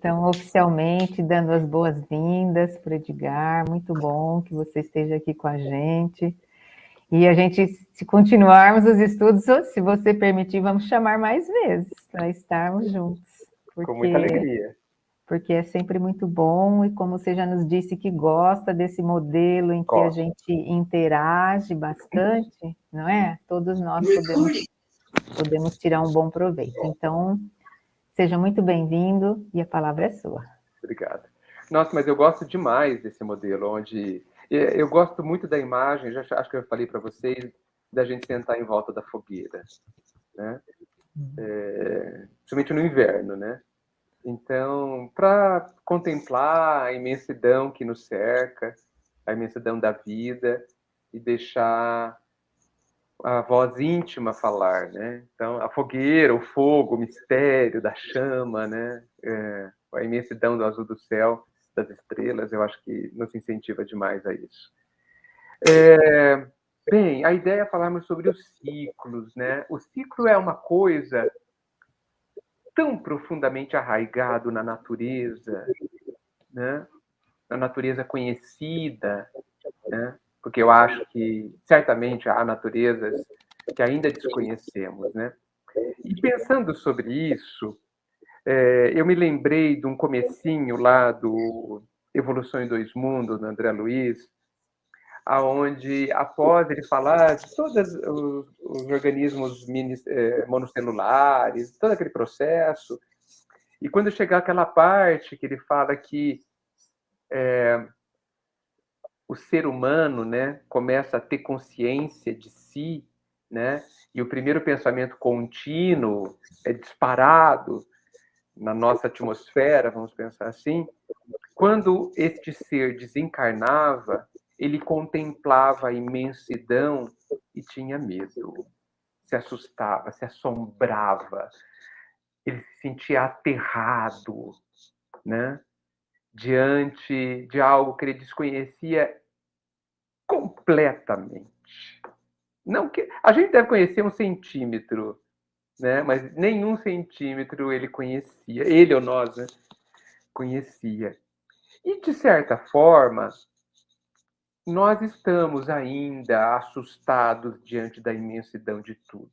Então, oficialmente, dando as boas-vindas para o Edgar, muito bom que você esteja aqui com a gente. E a gente, se continuarmos os estudos, se você permitir, vamos chamar mais vezes para estarmos juntos. Com muita alegria. Porque é sempre muito bom, e como você já nos disse que gosta desse modelo em que a gente interage bastante, não é? Todos nós podemos tirar um bom proveito. Então, seja muito bem-vindo e a palavra é sua. Obrigado. Nossa, mas eu gosto demais desse modelo, onde eu gosto muito da imagem, já acho que eu falei para vocês, da gente sentar em volta da fogueira, né? Principalmente no inverno, né? Então, para contemplar a imensidão que nos cerca, a imensidão da vida, e deixar a voz íntima falar, né? Então, a fogueira, o fogo, o mistério da chama, né? A imensidão do azul do céu, das estrelas, eu acho que nos incentiva demais a isso. Bem, a ideia é falarmos sobre os ciclos, né? O ciclo é uma coisa tão profundamente arraigado na natureza, né? Na natureza conhecida, né? Porque eu acho que certamente há naturezas que ainda desconhecemos, né? E pensando sobre isso, eu me lembrei de um comecinho lá do Evolução em Dois Mundos, do André Luiz, aonde após ele falar de todos os organismos monocelulares, todo aquele processo, e quando chegar aquela parte que ele fala que o ser humano, né, começa a ter consciência de si, né, e o primeiro pensamento contínuo é disparado na nossa atmosfera, vamos pensar assim, quando este ser desencarnava, ele contemplava a imensidão e tinha medo, se assustava, se assombrava, ele se sentia aterrado, né, diante de algo que ele desconhecia completamente. Não que a gente deve conhecer 1 centímetro, né? Mas nenhum centímetro ele conhecia, ele ou nós, né? Conhecia. E de certa forma, nós estamos ainda assustados diante da imensidão de tudo.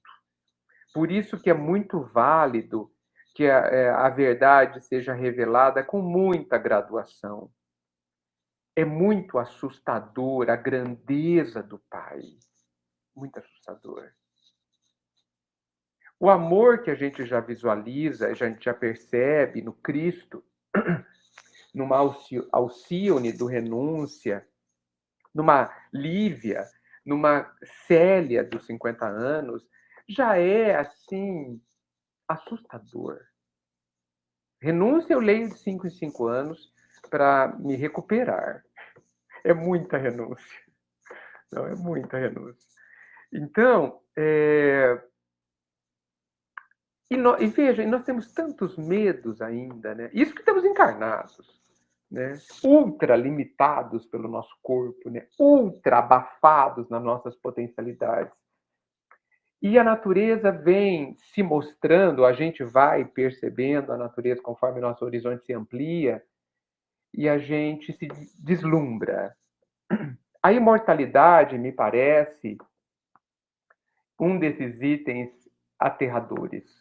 Por isso que é muito válido que a verdade seja revelada com muita graduação. É muito assustador a grandeza do Pai. Muito assustador. O amor que a gente já visualiza, a gente já percebe no Cristo, numa Alcione do Renúncia, numa Lívia, numa Célia dos 50 anos, já é, assim, assustador. Renúncia eu leio de 5 em 5 anos para me recuperar. É muita renúncia. Não, é muita renúncia. Então, E veja, nós temos tantos medos ainda, né? Isso que estamos encarnados, né? Ultra limitados pelo nosso corpo, né? Ultra abafados nas nossas potencialidades. E a natureza vem se mostrando, a gente vai percebendo a natureza conforme nosso horizonte se amplia e a gente se deslumbra. A imortalidade, me parece, um desses itens aterradores.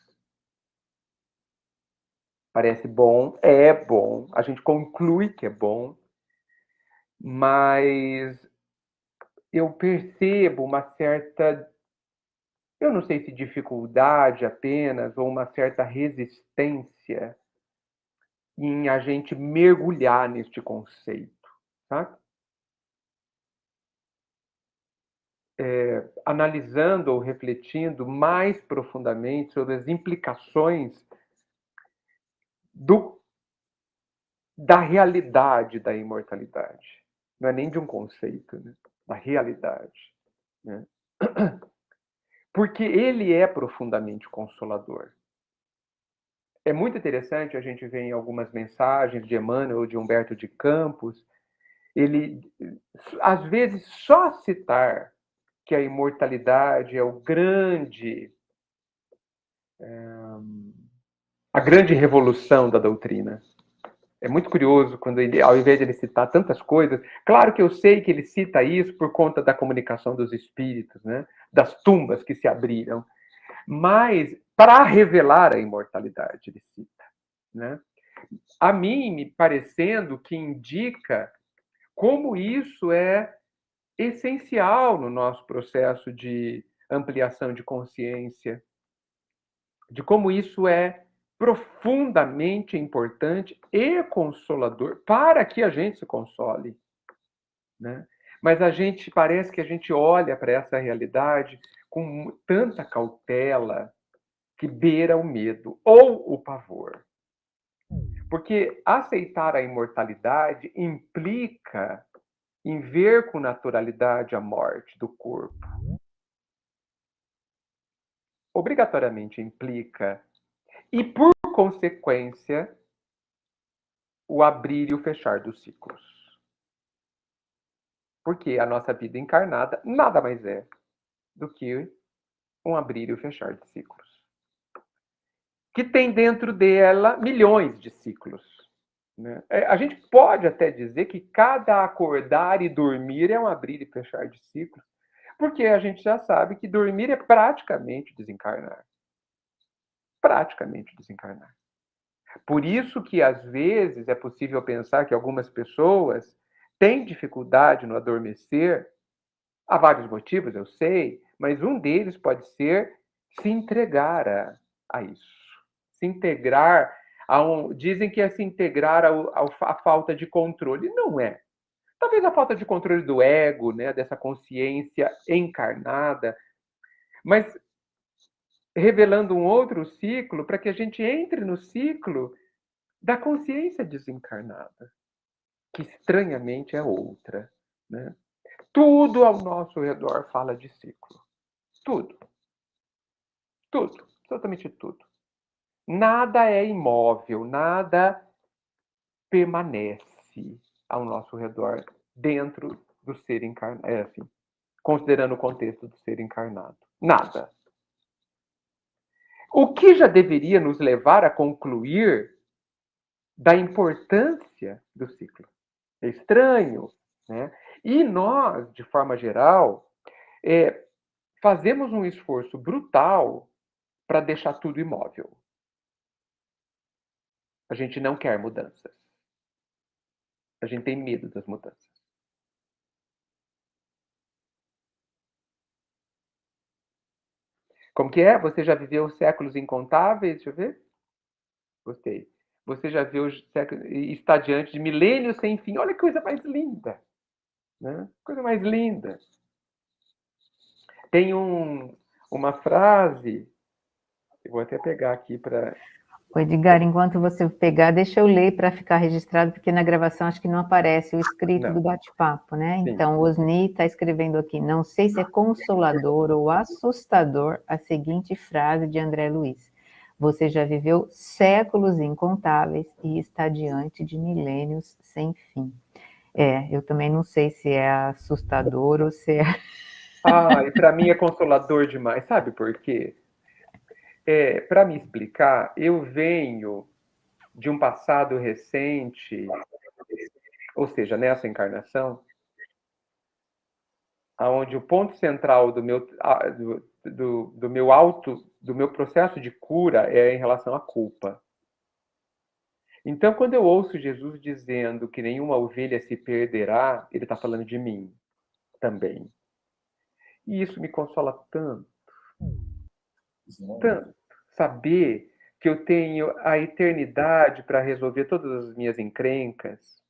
Parece bom, é bom, a gente conclui que é bom, mas eu percebo uma certa, eu não sei se dificuldade apenas, ou uma certa resistência em a gente mergulhar neste conceito, tá? Analisando ou refletindo mais profundamente sobre as implicações da realidade da imortalidade. Não é nem de um conceito, né? Da realidade, né? Porque ele é profundamente consolador. É muito interessante, a gente vê em algumas mensagens de Emmanuel ou de Humberto de Campos, ele, às vezes, só citar que a imortalidade é a grande revolução da doutrina. É muito curioso quando ele, ao invés de ele citar tantas coisas, claro que eu sei que ele cita isso por conta da comunicação dos espíritos, né? Das tumbas que se abriram, mas para revelar a imortalidade, ele cita, né? A mim, me parecendo que indica como isso é essencial no nosso processo de ampliação de consciência, de como isso é profundamente importante e consolador para que a gente se console, né? Mas a gente parece que a gente olha para essa realidade com tanta cautela que beira o medo ou o pavor. Porque aceitar a imortalidade implica em ver com naturalidade a morte do corpo. Obrigatoriamente implica, e por consequência, o abrir e o fechar dos ciclos. Porque a nossa vida encarnada nada mais é do que um abrir e o fechar de ciclos. Que tem dentro dela milhões de ciclos. Né? A gente pode até dizer que cada acordar e dormir é um abrir e fechar de ciclos, porque a gente já sabe que dormir é praticamente desencarnar. Praticamente desencarnar. Por isso que, às vezes, é possível pensar que algumas pessoas têm dificuldade no adormecer. Há vários motivos, eu sei, mas um deles pode ser se entregar a isso. Se integrar dizem que é se integrar à falta de controle. Não é. Talvez a falta de controle do ego, né, dessa consciência encarnada, mas revelando um outro ciclo para que a gente entre no ciclo da consciência desencarnada, que estranhamente é outra, né? Tudo ao nosso redor fala de ciclo. Tudo. Tudo. Absolutamente tudo. Nada é imóvel, nada permanece ao nosso redor dentro do ser encarnado. É assim, considerando o contexto do ser encarnado. Nada. O que já deveria nos levar a concluir da importância do ciclo. É estranho, né? E nós, de forma geral, fazemos um esforço brutal para deixar tudo imóvel. A gente não quer mudanças. A gente tem medo das mudanças. Como que é? Você já viveu séculos incontáveis? Deixa eu ver. Gostei. Você já viu séculos, e está diante de milênios sem fim. Olha que coisa mais linda. Né? Coisa mais linda. Tem uma frase, eu vou até pegar aqui para... Edgar, enquanto você pegar, deixa eu ler para ficar registrado, porque na gravação acho que não aparece o escrito Não. do bate-papo, né? Sim. Então, o Osni está escrevendo aqui, não sei se é consolador ou assustador a seguinte frase de André Luiz. Você já viveu séculos incontáveis e está diante de milênios sem fim. Eu também não sei se é assustador ou se é... E para mim é consolador demais. Sabe por quê? Para me explicar, eu venho de um passado recente, ou seja, nessa encarnação, onde o ponto central do meu processo de cura é em relação à culpa. Então, quando eu ouço Jesus dizendo que nenhuma ovelha se perderá, ele está falando de mim também. E isso me consola tanto, tanto, saber que eu tenho a eternidade para resolver todas as minhas encrencas,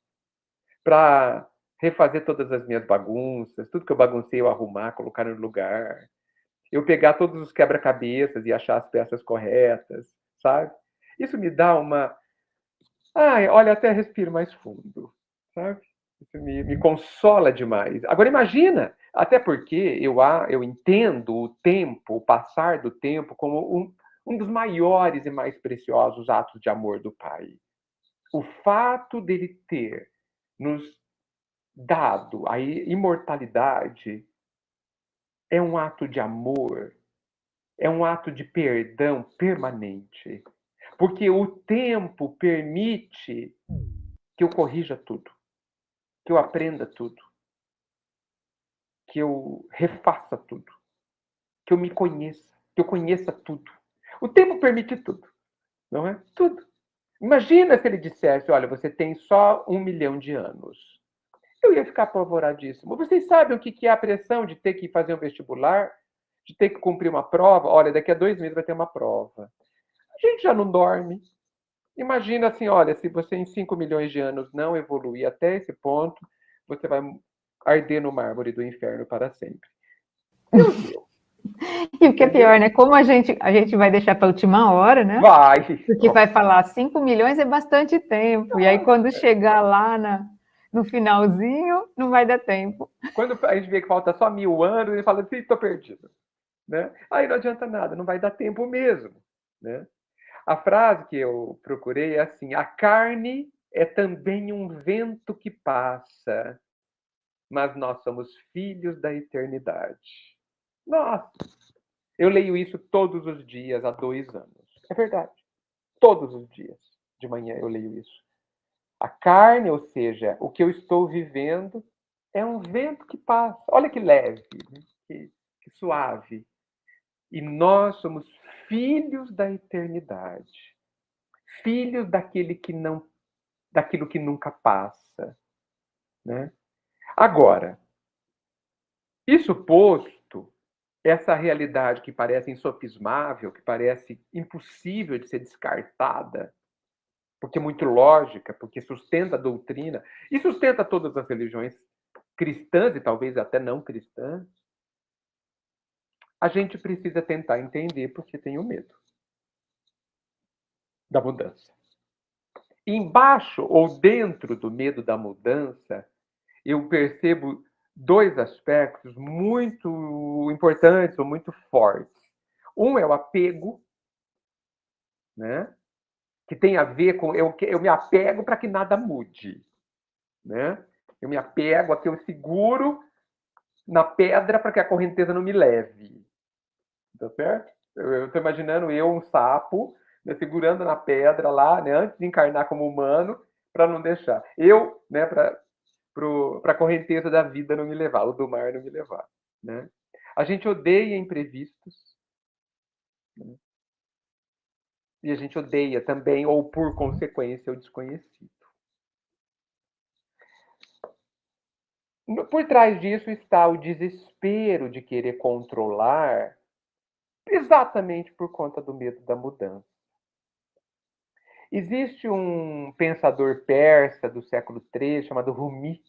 para refazer todas as minhas bagunças, tudo que eu baguncei eu arrumar, colocar no lugar, eu pegar todos os quebra-cabeças e achar as peças corretas, sabe? Isso me dá uma... olha, até respiro mais fundo, sabe? Isso me consola demais. Agora imagina, até porque eu entendo o tempo, o passar do tempo, como um dos maiores e mais preciosos atos de amor do Pai. O fato dele ter nos dado a imortalidade é um ato de amor, é um ato de perdão permanente. Porque o tempo permite que eu corrija tudo, que eu aprenda tudo, que eu refaça tudo, que eu me conheça, que eu conheça tudo. O tempo permite tudo, não é? Tudo. Imagina se ele dissesse, olha, você tem só 1 milhão de anos. Eu ia ficar apavoradíssimo. Vocês sabem o que é a pressão de ter que fazer um vestibular, de ter que cumprir uma prova? Olha, daqui a 2 meses vai ter uma prova. A gente já não dorme. Imagina assim, olha, se você em 5 milhões de anos não evoluir até esse ponto, você vai arder no mármore do inferno para sempre. Deus meu. E o que é pior, né? Como a gente vai deixar para a última hora, né? Vai. Porque vai falar 5 milhões é bastante tempo. E aí, quando chegar lá no finalzinho, não vai dar tempo. Quando a gente vê que falta só 1000 anos, ele fala assim, estou perdido. Né? Aí não adianta nada, não vai dar tempo mesmo. Né? A frase que eu procurei é assim, a carne é também um vento que passa, mas nós somos filhos da eternidade. Nossa, eu leio isso todos os dias há 2 anos. É verdade. Todos os dias de manhã eu leio isso. A carne, ou seja, o que eu estou vivendo, é um vento que passa. Olha que leve, né? que suave. E nós somos filhos da eternidade. Filhos daquilo que nunca passa. Né? Agora, isso posto, essa realidade que parece insofismável, que parece impossível de ser descartada, porque é muito lógica, porque sustenta a doutrina, e sustenta todas as religiões cristãs e talvez até não cristãs, a gente precisa tentar entender porque tem o medo da mudança. E embaixo ou dentro do medo da mudança, eu percebo 2 aspectos muito importantes ou muito fortes. Um é o apego, né? Que tem a ver com eu me apego para que nada mude, né? Eu me apego aqui, eu seguro na pedra para que a correnteza não me leve, tá certo? Eu estou imaginando um sapo, né, segurando na pedra lá, né, antes de encarnar como humano, para não deixar. Né, para a correnteza da vida não me levar, ou do mar não me levar. Né? A gente odeia imprevistos, né? E a gente odeia também, ou por consequência, o desconhecido. Por trás disso está o desespero de querer controlar, exatamente por conta do medo da mudança. Existe um pensador persa do século III chamado Rumi.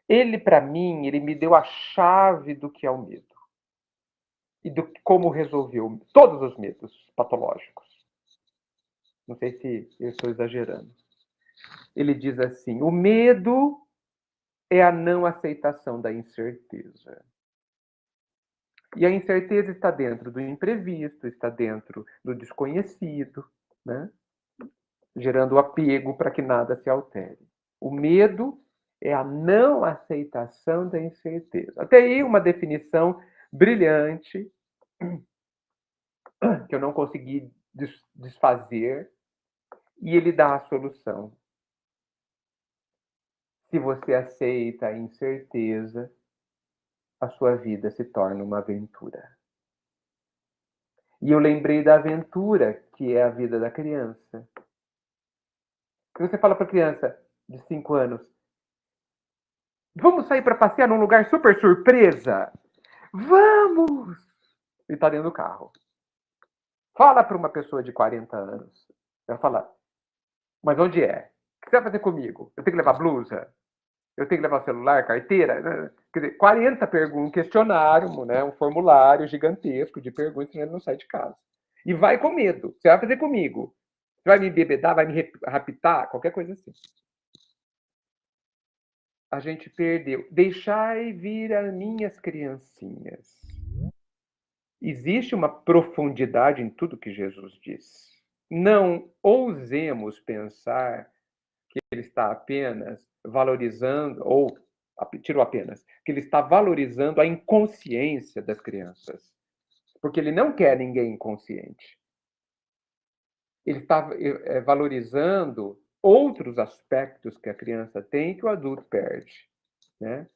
Ele, para mim, ele me deu a chave do que é o medo e do como resolveu todos os medos patológicos. Não sei se eu estou exagerando. Ele diz assim: o medo é a não aceitação da incerteza. E a incerteza está dentro do imprevisto, está dentro do desconhecido, né? Gerando apego para que nada se altere. O medo é a não aceitação da incerteza. Até aí uma definição brilhante, que eu não consegui desfazer, e ele dá a solução. Se você aceita a incerteza, a sua vida se torna uma aventura. E eu lembrei da aventura que é a vida da criança. Que você fala para a criança de 5 anos, vamos sair para passear num lugar super surpresa? Vamos! E está dentro do carro. Fala para uma pessoa de 40 anos. Ela fala, mas onde é? O que você vai fazer comigo? Eu tenho que levar blusa? Eu tenho que levar celular, carteira? Quer dizer, 40 perguntas, um questionário, né, um formulário gigantesco de perguntas, senão ele não sai de casa. E vai com medo. Você vai fazer comigo? Você vai me embebedar? Vai me raptar? Qualquer coisa assim. A gente perdeu. Deixai vir as minhas criancinhas. Existe uma profundidade em tudo que Jesus diz. Não ousemos pensar que ele está apenas valorizando, ou tiro apenas, que ele está valorizando a inconsciência das crianças. Porque ele não quer ninguém inconsciente. Ele está valorizando outros aspectos que a criança tem que o adulto perde, né?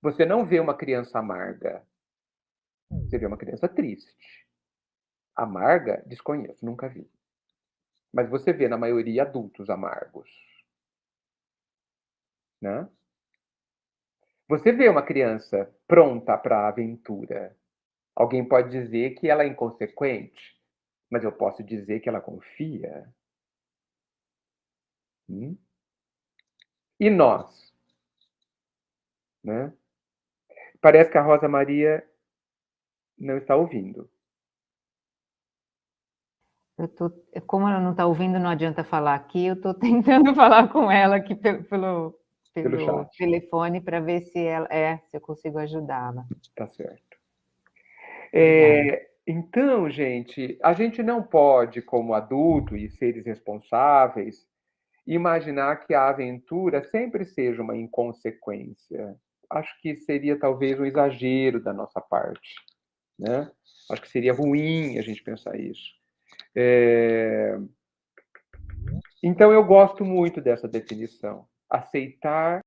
Você não vê uma criança amarga, você vê uma criança triste. Amarga, desconheço, nunca vi. Mas você vê, na maioria, adultos amargos, né? Você vê uma criança pronta para a aventura. Alguém pode dizer que ela é inconsequente, mas eu posso dizer que ela confia. Hum? E nós, né? Parece que a Rosa Maria não está ouvindo. Como ela não está ouvindo, não adianta falar aqui, eu estou tentando falar com ela aqui Pelo chat. telefone para ver se se eu consigo ajudá-la. Tá certo. Obrigada. Então, gente, a gente não pode, como adulto e seres responsáveis, imaginar que a aventura sempre seja uma inconsequência. Acho que seria talvez um exagero da nossa parte, né? Acho que seria ruim a gente pensar isso. Então, eu gosto muito dessa definição. Aceitar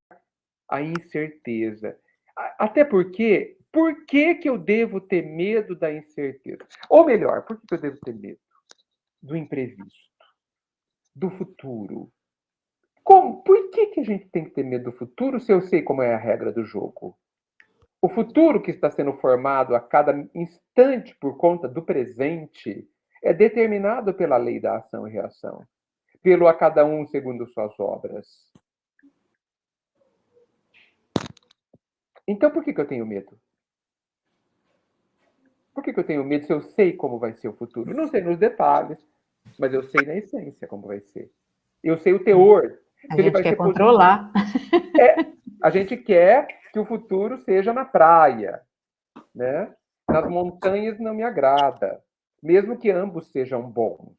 a incerteza. Até porque, por que eu devo ter medo da incerteza? Ou melhor, por que eu devo ter medo? Do imprevisto, do futuro. Por que a gente tem que ter medo do futuro se eu sei como é a regra do jogo? O futuro que está sendo formado a cada instante por conta do presente é determinado pela lei da ação e reação, pelo a cada um segundo suas obras. Então, por que eu tenho medo? Por que eu tenho medo se eu sei como vai ser o futuro? Não sei nos detalhes, mas eu sei na essência como vai ser. Eu sei o teor. A Se ele gente vai quer ser positivo. controlar. A gente quer que o futuro seja na praia, né? Nas montanhas não me agrada, mesmo que ambos sejam bons.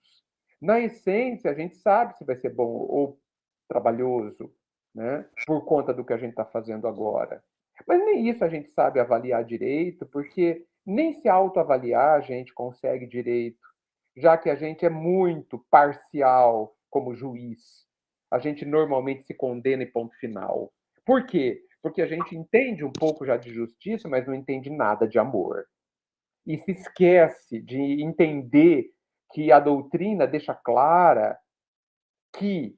Na essência, a gente sabe se vai ser bom ou trabalhoso, né? Por conta do que a gente está fazendo agora. Mas nem isso a gente sabe avaliar direito, porque nem se autoavaliar a gente consegue direito, já que a gente é muito parcial como juiz. A gente normalmente se condena em ponto final. Por quê? Porque a gente entende um pouco já de justiça, mas não entende nada de amor. E se esquece de entender que a doutrina deixa clara que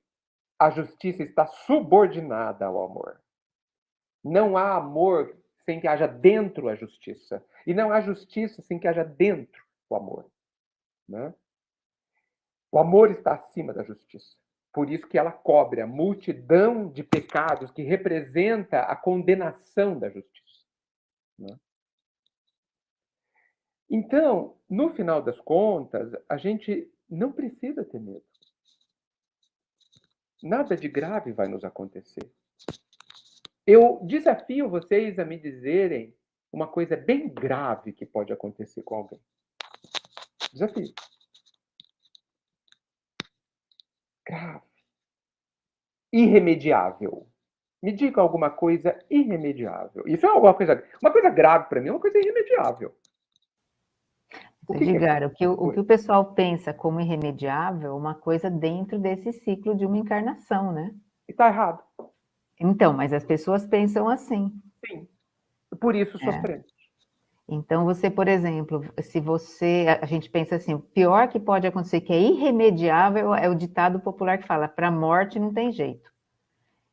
a justiça está subordinada ao amor. Não há amor sem que haja dentro a justiça. E não há justiça sem que haja dentro o amor. Né? O amor está acima da justiça. Por isso que ela cobre a multidão de pecados que representa a condenação da justiça. Né? Então, no final das contas, a gente não precisa ter medo. Nada de grave vai nos acontecer. Eu desafio vocês a me dizerem uma coisa bem grave que pode acontecer com alguém. Desafio. Grave. Irremediável. Me diga alguma coisa irremediável. Isso é uma coisa grave para mim, é uma coisa irremediável. Edgar, o que o pessoal pensa como irremediável, uma coisa dentro desse ciclo de uma encarnação, né? Está errado. Então, mas as pessoas pensam assim. Sim. Por isso sofremos. Então, você, por exemplo, a gente pensa assim, o pior que pode acontecer, que é irremediável, é o ditado popular que fala, para a morte não tem jeito.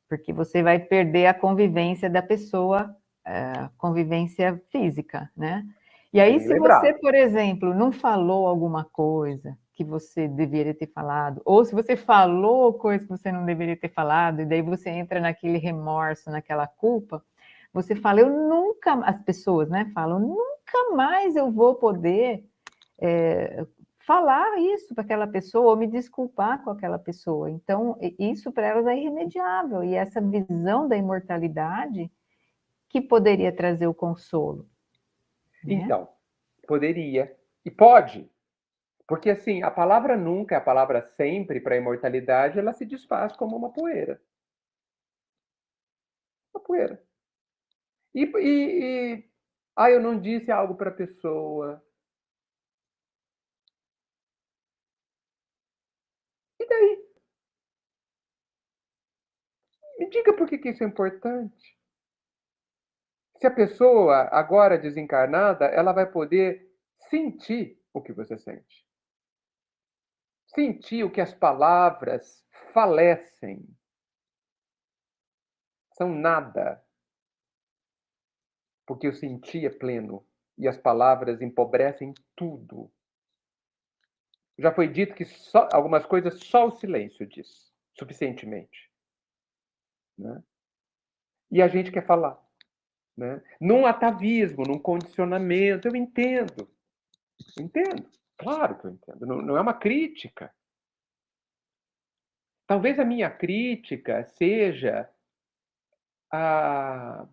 Porque você vai perder a convivência da pessoa, a convivência física, né? E aí, se você, por exemplo, não falou alguma coisa que você deveria ter falado, ou se você falou coisa que você não deveria ter falado, e daí você entra naquele remorso, naquela culpa, você fala, as pessoas, né, falam, nunca mais eu vou poder falar isso para aquela pessoa, ou me desculpar com aquela pessoa. Então, isso para elas é irremediável, e essa visão da imortalidade que poderia trazer o consolo. Né? Então, poderia. E pode. Porque, assim, a palavra nunca, a palavra sempre para a imortalidade, ela se desfaz como uma poeira. Uma poeira. Eu não disse algo para a pessoa. E daí? diga por que isso é importante. Se a pessoa, agora desencarnada, ela vai poder sentir o que você sente. Sentir o que as palavras falecem. São nada. Porque o sentir é pleno. E as palavras empobrecem tudo. Já foi dito que algumas coisas só o silêncio diz. Suficientemente. Né? E a gente quer falar. Né? Num atavismo, num condicionamento. Eu entendo. Entendo. Claro que eu entendo. Não é uma crítica. Talvez a minha crítica seja a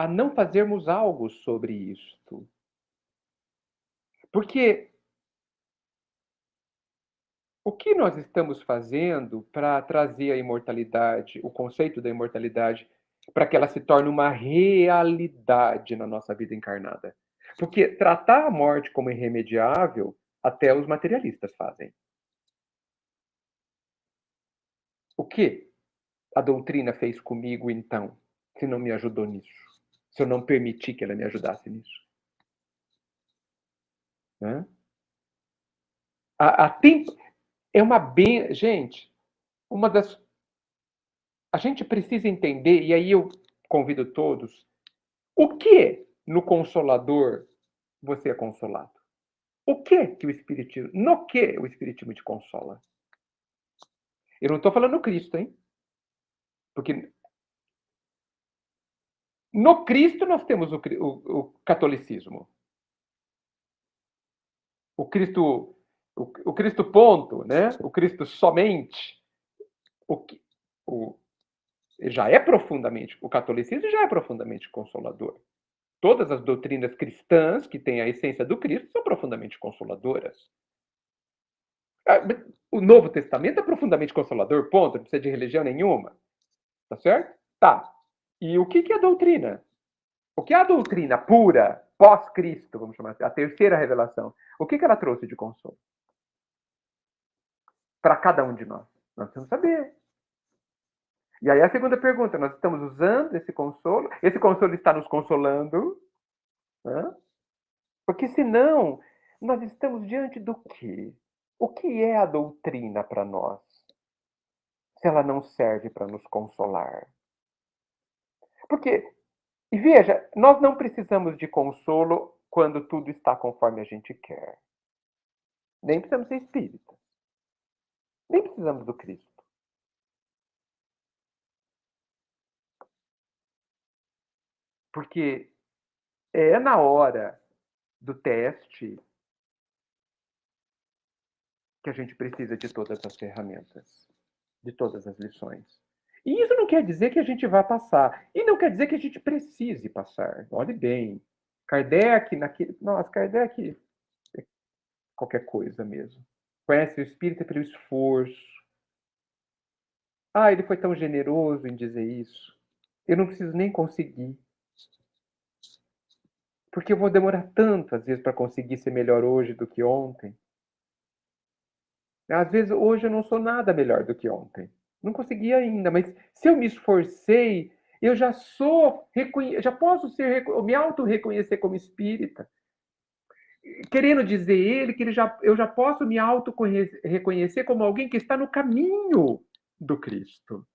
não fazermos algo sobre isto. Porque o que nós estamos fazendo para trazer a imortalidade, o conceito da imortalidade, para que ela se torne uma realidade na nossa vida encarnada? Porque tratar a morte como irremediável, até os materialistas fazem. O que a doutrina fez comigo, então, se não me ajudou nisso? Se eu não permiti que ela me ajudasse nisso? Né? É uma gente, uma das a gente precisa entender, e aí eu convido todos, o que no Consolador você é consolado? O que o Espiritismo, no que o Espiritismo te consola? Eu não estou falando no Cristo, hein? Porque no Cristo nós temos o catolicismo. O Cristo, o Cristo ponto, né? O Cristo somente. O, já é profundamente, o catolicismo já é profundamente consolador. Todas as doutrinas cristãs que têm a essência do Cristo são profundamente consoladoras. O Novo Testamento é profundamente consolador, ponto. Não precisa de religião nenhuma. Tá certo? Tá. E o que é a doutrina? O que é a doutrina pura, pós-Cristo, vamos chamar assim, a terceira revelação? O que ela trouxe de consolo? Para cada um de nós. Nós precisamos saber. E aí a segunda pergunta, nós estamos usando esse consolo? Esse consolo está nos consolando? Né? Porque senão, nós estamos diante do quê? O que é a doutrina para nós? Se ela não serve para nos consolar. Porque, e veja, nós não precisamos de consolo quando tudo está conforme a gente quer. Nem precisamos ser espíritas. Nem precisamos do Cristo. Porque é na hora do teste que a gente precisa de todas as ferramentas, de todas as lições. E isso não quer dizer que a gente vá passar. E não quer dizer que a gente precise passar. Olhe bem. Kardec, Nossa, Kardec é qualquer coisa mesmo. Conhece o espírito pelo esforço. Ah, ele foi tão generoso em dizer isso. Eu não preciso nem conseguir. Porque eu vou demorar tanto, às vezes, para conseguir ser melhor hoje do que ontem. Às vezes, hoje eu não sou nada melhor do que ontem. Não consegui ainda, mas se eu me esforcei, eu já já posso me auto-reconhecer como espírita. Querendo dizer ele que eu já posso me auto-reconhecer como alguém que está no caminho do Cristo.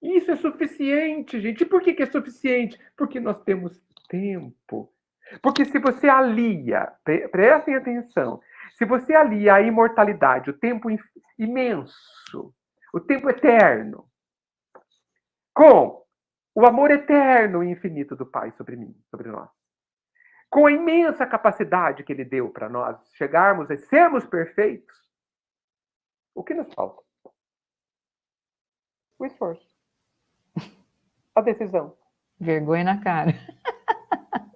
Isso é suficiente, gente. E por que é suficiente? Porque nós temos tempo. Porque se você alia, prestem atenção, se você alia a imortalidade, o tempo imenso, o tempo eterno, com o amor eterno e infinito do Pai sobre mim, sobre nós, com a imensa capacidade que Ele deu para nós chegarmos a sermos perfeitos, o que nos falta? O esforço. A decisão. Vergonha na cara.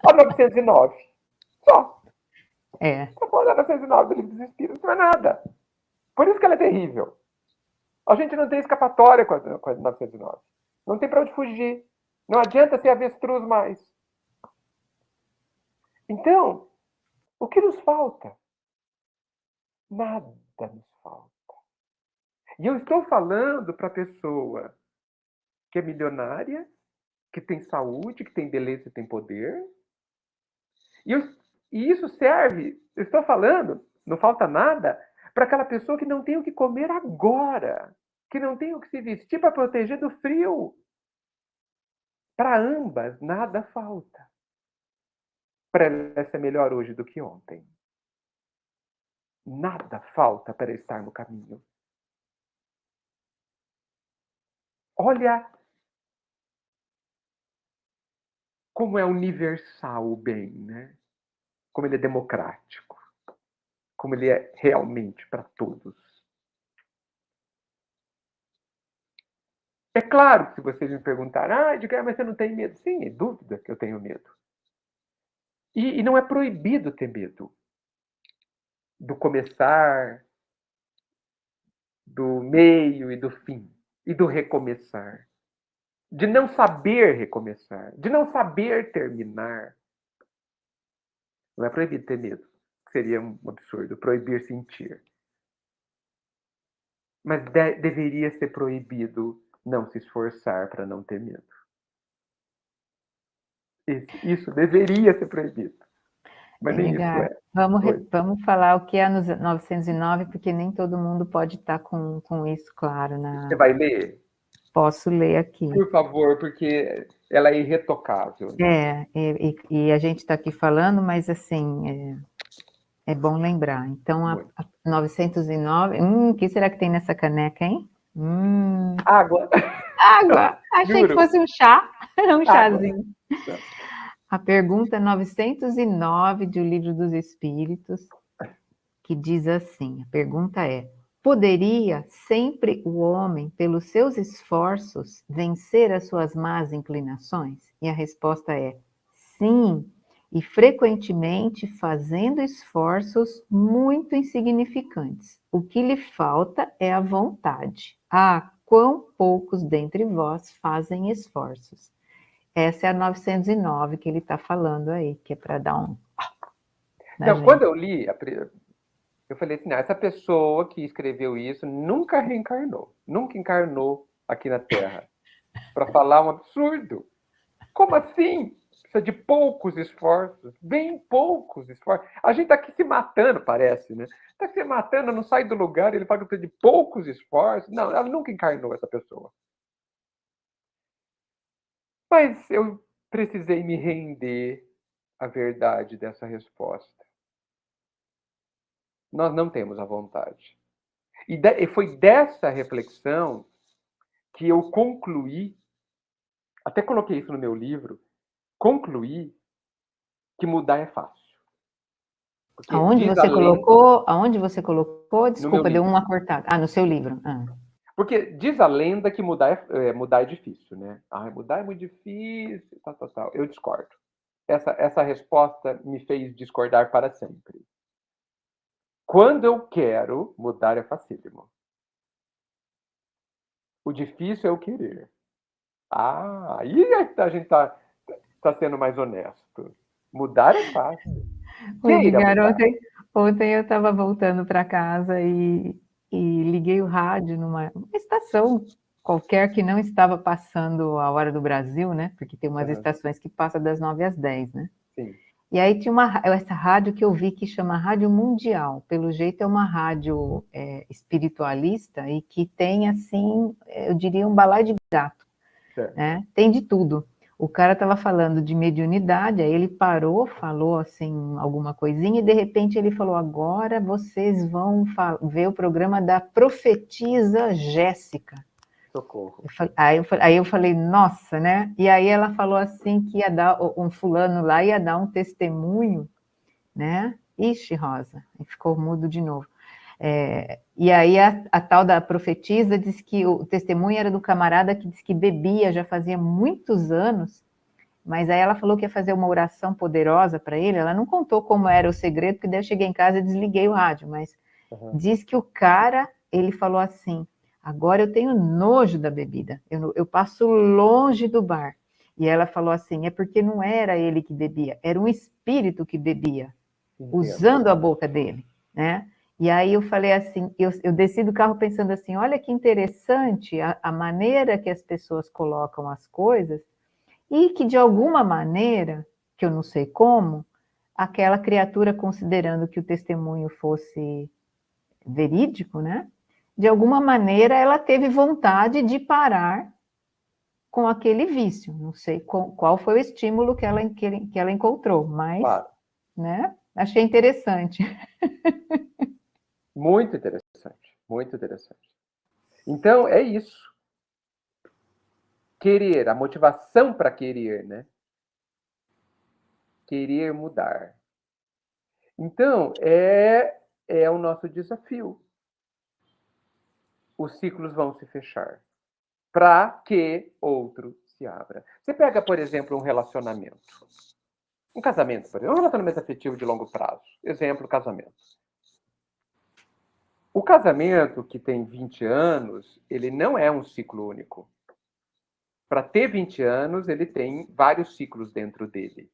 A 909. Só. É. Só pode a 909 do Livro dos Espíritos, não é nada. Por isso que ela é terrível. A gente não tem escapatória com a 909. Não tem para onde fugir. Não adianta ser avestruz mais. Então, o que nos falta? Nada nos falta. E eu estou falando para a pessoa que é milionária, que tem saúde, que tem beleza e tem poder. E isso serve, eu estou falando, não falta nada, para aquela pessoa que não tem o que comer agora, que não tem o que se vestir para proteger do frio. Para ambas, nada falta. Para ela ser melhor hoje do que ontem. Nada falta para estar no caminho. Olha como é universal o bem, né? Como ele é democrático. Como ele é realmente para todos. É claro que se vocês me perguntarem, Edgar, mas você não tem medo? Sim, é dúvida que eu tenho medo. E não é proibido ter medo do começar, do meio e do fim, e do recomeçar. De não saber recomeçar, de não saber terminar. Não é proibido ter medo, seria um absurdo, proibir sentir. Mas deveria ser proibido não se esforçar para não ter medo. Isso deveria ser proibido. Mas nem isso é. Vamos falar o que é a 909, porque nem todo mundo pode estar com isso claro. Você vai ler? Posso ler aqui. Por favor, porque ela é irretocável. Né? E a gente está aqui falando, mas assim, é bom lembrar. Então, a 909... o que será que tem nessa caneca, hein? Água! Água! Achei que fosse um chá, um chazinho. Água. A pergunta 909 do Livro dos Espíritos, que diz assim, a pergunta é: poderia sempre o homem, pelos seus esforços, vencer as suas más inclinações? E a resposta é sim, e frequentemente fazendo esforços muito insignificantes. O que lhe falta é a vontade. Quão poucos dentre vós fazem esforços. Essa é a 909 que ele está falando aí, que é para dar um... Então, quando eu li, eu falei assim, essa pessoa que escreveu isso nunca reencarnou, nunca encarnou aqui na Terra para falar um absurdo. Como assim? Precisa de poucos esforços, bem poucos esforços. A gente está aqui se matando, parece, né? Está se matando, não sai do lugar, ele fala que precisa de poucos esforços. Não, ela nunca encarnou essa pessoa. Mas eu precisei me render à verdade dessa resposta. Nós não temos a vontade. E foi dessa reflexão que eu concluí, até coloquei isso no meu livro, concluí que mudar é fácil. Porque Aonde você colocou? Desculpa, deu uma cortada. No seu livro. Porque diz a lenda que mudar é difícil, né? Mudar é muito difícil, tal. Eu discordo. Essa resposta me fez discordar para sempre. Quando eu quero, mudar é facílimo. O difícil é o querer. Aí a gente tá sendo mais honesto. Mudar é fácil. Edgar, ontem eu estava voltando para casa e liguei o rádio numa estação qualquer que não estava passando a hora do Brasil, né? Porque tem umas estações que passam das 9 às 10, né? Sim. E aí tinha essa rádio que eu vi que chama Rádio Mundial. Pelo jeito é uma rádio espiritualista e que tem, assim, eu diria, um balaio de gato. Né? Tem de tudo. O cara estava falando de mediunidade, aí ele parou, falou assim alguma coisinha e de repente ele falou: agora vocês vão ver o programa da profetisa Jéssica. Socorro. Aí eu falei, nossa, né? E aí ela falou assim que ia dar, um fulano lá ia dar um testemunho, né? Ixi, Rosa, e ficou mudo de novo. E aí a tal da profetisa disse que o testemunho era do camarada que disse que bebia já fazia muitos anos, mas aí ela falou que ia fazer uma oração poderosa para ele. Ela não contou como era o segredo, porque daí eu cheguei em casa e desliguei o rádio, mas diz que o cara, ele falou assim: agora eu tenho nojo da bebida, eu passo longe do bar. E ela falou assim: é porque não era ele que bebia, era um espírito que bebia, usando a boca dele, né? E aí eu falei assim, eu desci do carro pensando assim, olha que interessante a maneira que as pessoas colocam as coisas, e que de alguma maneira, que eu não sei como, aquela criatura, considerando que o testemunho fosse verídico, né? De alguma maneira ela teve vontade de parar com aquele vício. Não sei qual foi o estímulo que ela encontrou, mas, Claro. né? Achei interessante. Muito interessante, muito interessante. Então, é isso. Querer, a motivação para querer, né? Querer mudar. Então, é o nosso desafio. Os ciclos vão se fechar para que outro se abra. Você pega, por exemplo, um relacionamento. Um casamento, por exemplo, um relacionamento afetivo de longo prazo. Exemplo, casamento. O casamento que tem 20 anos, ele não é um ciclo único. Para ter 20 anos, ele tem vários ciclos dentro dele.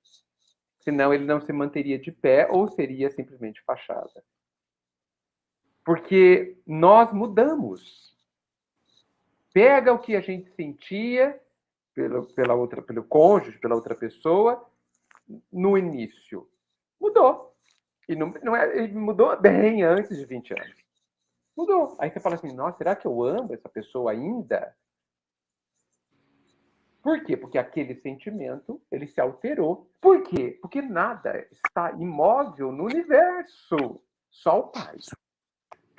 Senão ele não se manteria de pé ou seria simplesmente fachada. Porque nós mudamos. Pega o que a gente sentia pelo cônjuge, pela outra pessoa, no início. Mudou. E ele mudou bem antes de 20 anos. Mudou. Aí você fala assim, nossa, será que eu amo essa pessoa ainda? Por quê? Porque aquele sentimento, ele se alterou. Por quê? Porque nada está imóvel no universo. Só o Pai.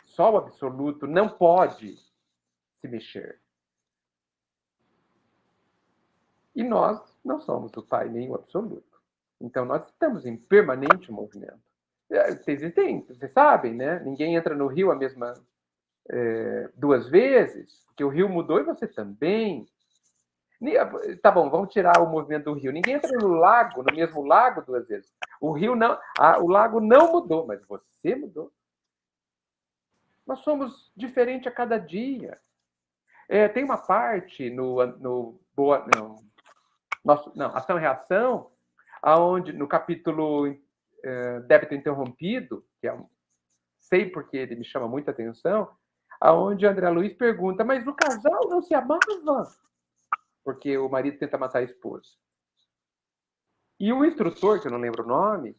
Só o absoluto não pode se mexer. E nós não somos o Pai nem o absoluto. Então nós estamos em permanente movimento. Vocês sabem, né? Ninguém entra no rio a mesma duas vezes, porque o rio mudou e você também. Tá bom, vamos tirar o movimento do rio. Ninguém entra no mesmo lago duas vezes. O lago não mudou, mas você mudou. Nós somos diferentes a cada dia. Tem uma parte no Ação e Reação, aonde no capítulo Débito Interrompido, que sei porque ele me chama muita atenção, aonde André Luiz pergunta, mas o casal não se amava? Porque o marido tenta matar a esposa. E o instrutor, que eu não lembro o nome,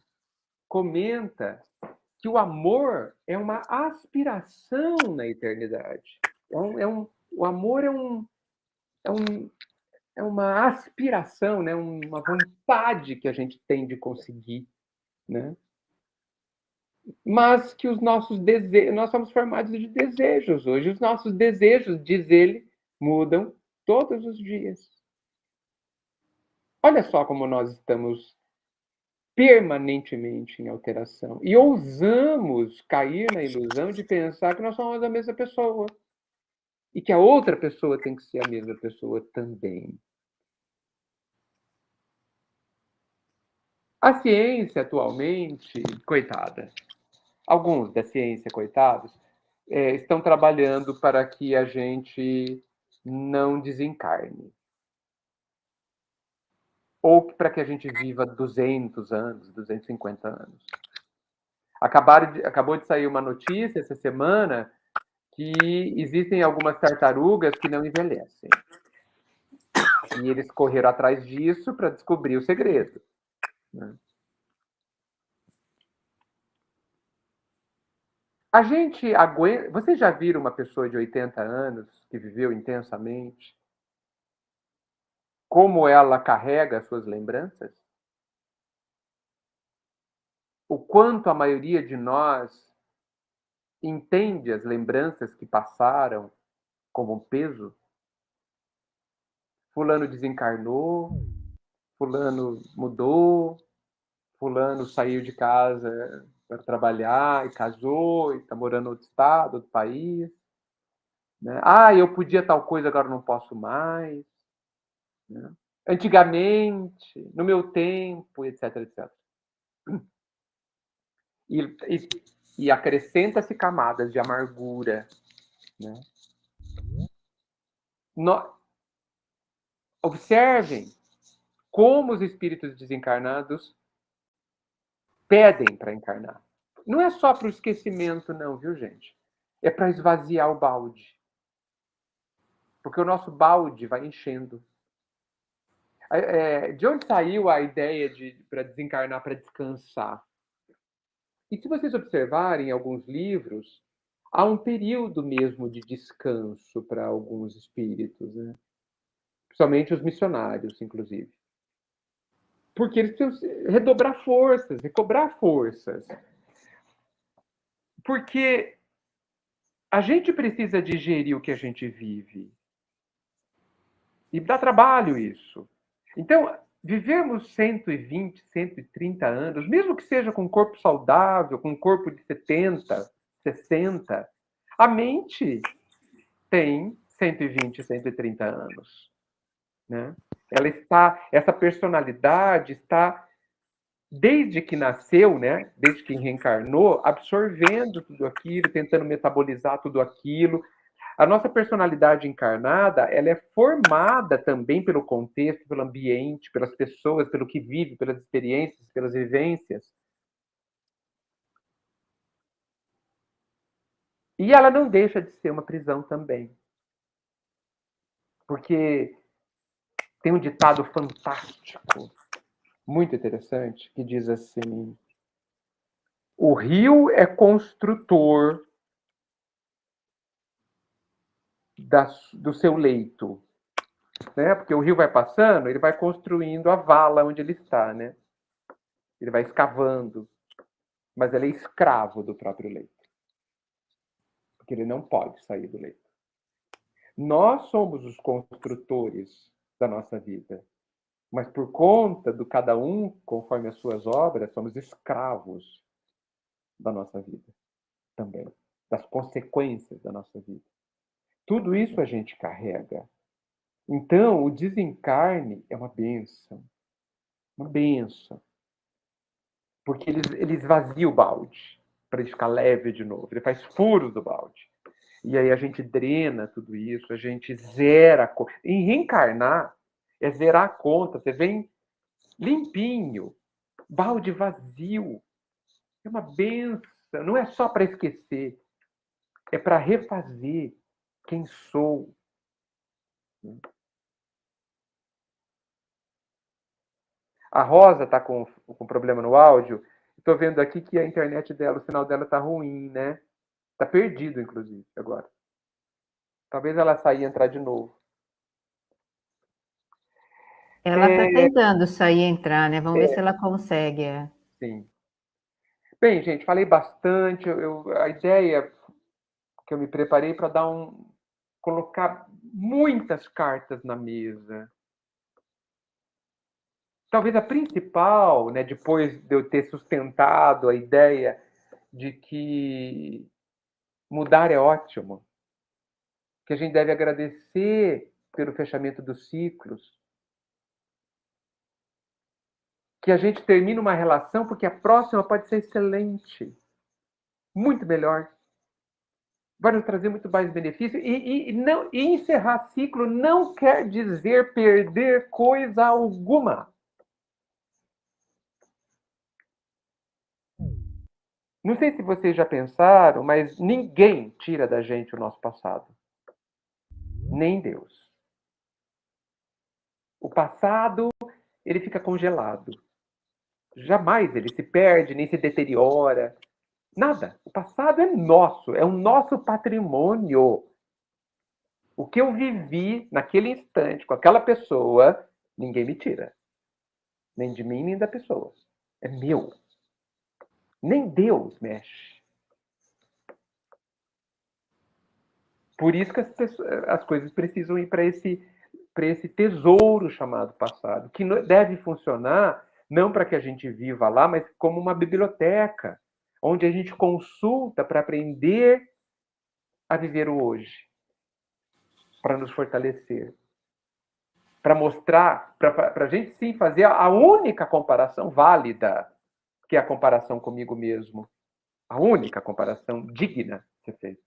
comenta que o amor é uma aspiração na eternidade. O amor é uma aspiração, né? Uma vontade que a gente tem de conseguir, né? Mas que os nossos desejos, nós somos formados de desejos hoje. Os nossos desejos, diz ele, mudam todos os dias. Olha só como nós estamos permanentemente em alteração. E ousamos cair na ilusão de pensar que nós somos a mesma pessoa. E que a outra pessoa tem que ser a mesma pessoa também. A ciência, atualmente, coitada, alguns da ciência, coitados, estão trabalhando para que a gente não desencarne. Ou para que a gente viva 200 anos, 250 anos. Acabou de sair uma notícia essa semana que existem algumas tartarugas que não envelhecem. E eles correram atrás disso para descobrir o segredo. Né? A gente aguenta... Vocês já viram uma pessoa de 80 anos que viveu intensamente? Como ela carrega as suas lembranças? O quanto a maioria de nós entende as lembranças que passaram como um peso? Fulano desencarnou, fulano mudou, fulano saiu de casa para trabalhar e casou e está morando em outro estado, outro país. Né? Eu podia tal coisa, agora não posso mais. Né? Antigamente, no meu tempo, etc, etc. E acrescenta-se camadas de amargura. Né? Observem como os espíritos desencarnados pedem para encarnar. não é só para o esquecimento, não, viu, gente? É para esvaziar o balde. Porque o nosso balde vai enchendo. De onde saiu a ideia para desencarnar, para descansar? E se vocês observarem alguns livros, há um período mesmo de descanso para alguns espíritos, né? Principalmente os missionários, inclusive. Porque eles precisam redobrar forças, recobrar forças. Porque a gente precisa digerir o que a gente vive. E dá trabalho isso. Então, vivemos 120, 130 anos, mesmo que seja com um corpo saudável, com um corpo de 70, 60, a mente tem 120, 130 anos. Né? Essa personalidade está, desde que nasceu, né? Desde que reencarnou, absorvendo tudo aquilo, tentando metabolizar tudo aquilo. A nossa personalidade encarnada, ela é formada também pelo contexto, pelo ambiente, pelas pessoas, pelo que vive, pelas experiências, pelas vivências. E ela não deixa de ser uma prisão também. Porque tem um ditado fantástico, muito interessante, que diz assim: o rio é construtor do seu leito. Né? Porque o rio vai passando, ele vai construindo a vala onde ele está, né? Ele vai escavando, mas ele é escravo do próprio leito. Porque ele não pode sair do leito. Nós somos os construtores da nossa vida, mas por conta do cada um, conforme as suas obras, somos escravos da nossa vida também, das consequências da nossa vida. Tudo isso a gente carrega. Então, o desencarne é uma bênção. Uma bênção. Porque ele esvazia o balde para ele ficar leve de novo. Ele faz furos do balde. E aí a gente drena tudo isso, a gente zera a conta. E reencarnar é zerar a conta. Você vem limpinho, balde vazio. É uma benção. Não é só para esquecer. É para refazer quem sou. A Rosa está com problema no áudio. Estou vendo aqui que a internet dela, o sinal dela está ruim, né? Está perdido, inclusive, agora. Talvez ela saia e entrar de novo. Ela está tentando sair e entrar, né? Vamos ver se ela consegue. Sim. Bem, gente, falei bastante. A ideia que eu me preparei para colocar muitas cartas na mesa. Talvez a principal, né, depois de eu ter sustentado a ideia de que mudar é ótimo, que a gente deve agradecer pelo fechamento dos ciclos, que a gente termina uma relação porque a próxima pode ser excelente, muito melhor, vai nos trazer muito mais benefício, e encerrar ciclo não quer dizer perder coisa alguma. Não sei se vocês já pensaram, mas ninguém tira da gente o nosso passado. Nem Deus. O passado, ele fica congelado. Jamais ele se perde, nem se deteriora. Nada. O passado é nosso, é o nosso patrimônio. O que eu vivi naquele instante com aquela pessoa, ninguém me tira. Nem de mim, nem da pessoa. É meu. Nem Deus mexe. Por isso que as coisas precisam ir para esse tesouro chamado passado, que deve funcionar não para que a gente viva lá, mas como uma biblioteca, onde a gente consulta para aprender a viver o hoje, para nos fortalecer, para mostrar, para a gente sim fazer a única comparação válida, que é a comparação comigo mesmo, a única comparação digna de ser feita.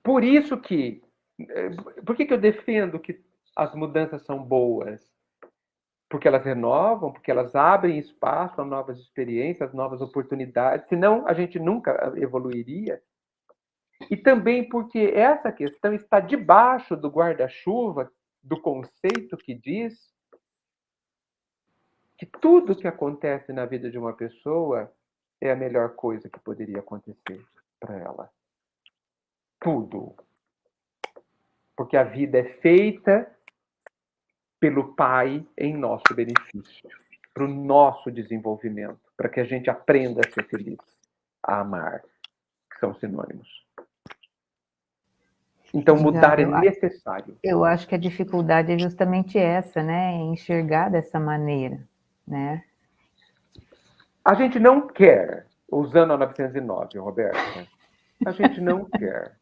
Por isso que... Por que eu defendo que as mudanças são boas? porque elas renovam, porque elas abrem espaço a novas experiências, novas oportunidades, senão a gente nunca evoluiria. E também porque essa questão está debaixo do guarda-chuva do conceito que diz que tudo que acontece na vida de uma pessoa é a melhor coisa que poderia acontecer para ela. Tudo. Porque a vida é feita pelo Pai em nosso benefício, para o nosso desenvolvimento, para que a gente aprenda a ser feliz, a amar, que são sinônimos. Então, mudar é necessário. Eu acho que a dificuldade é justamente essa, né? Enxergar dessa maneira, né? A gente não quer, usando a 909, Roberta, a gente não quer.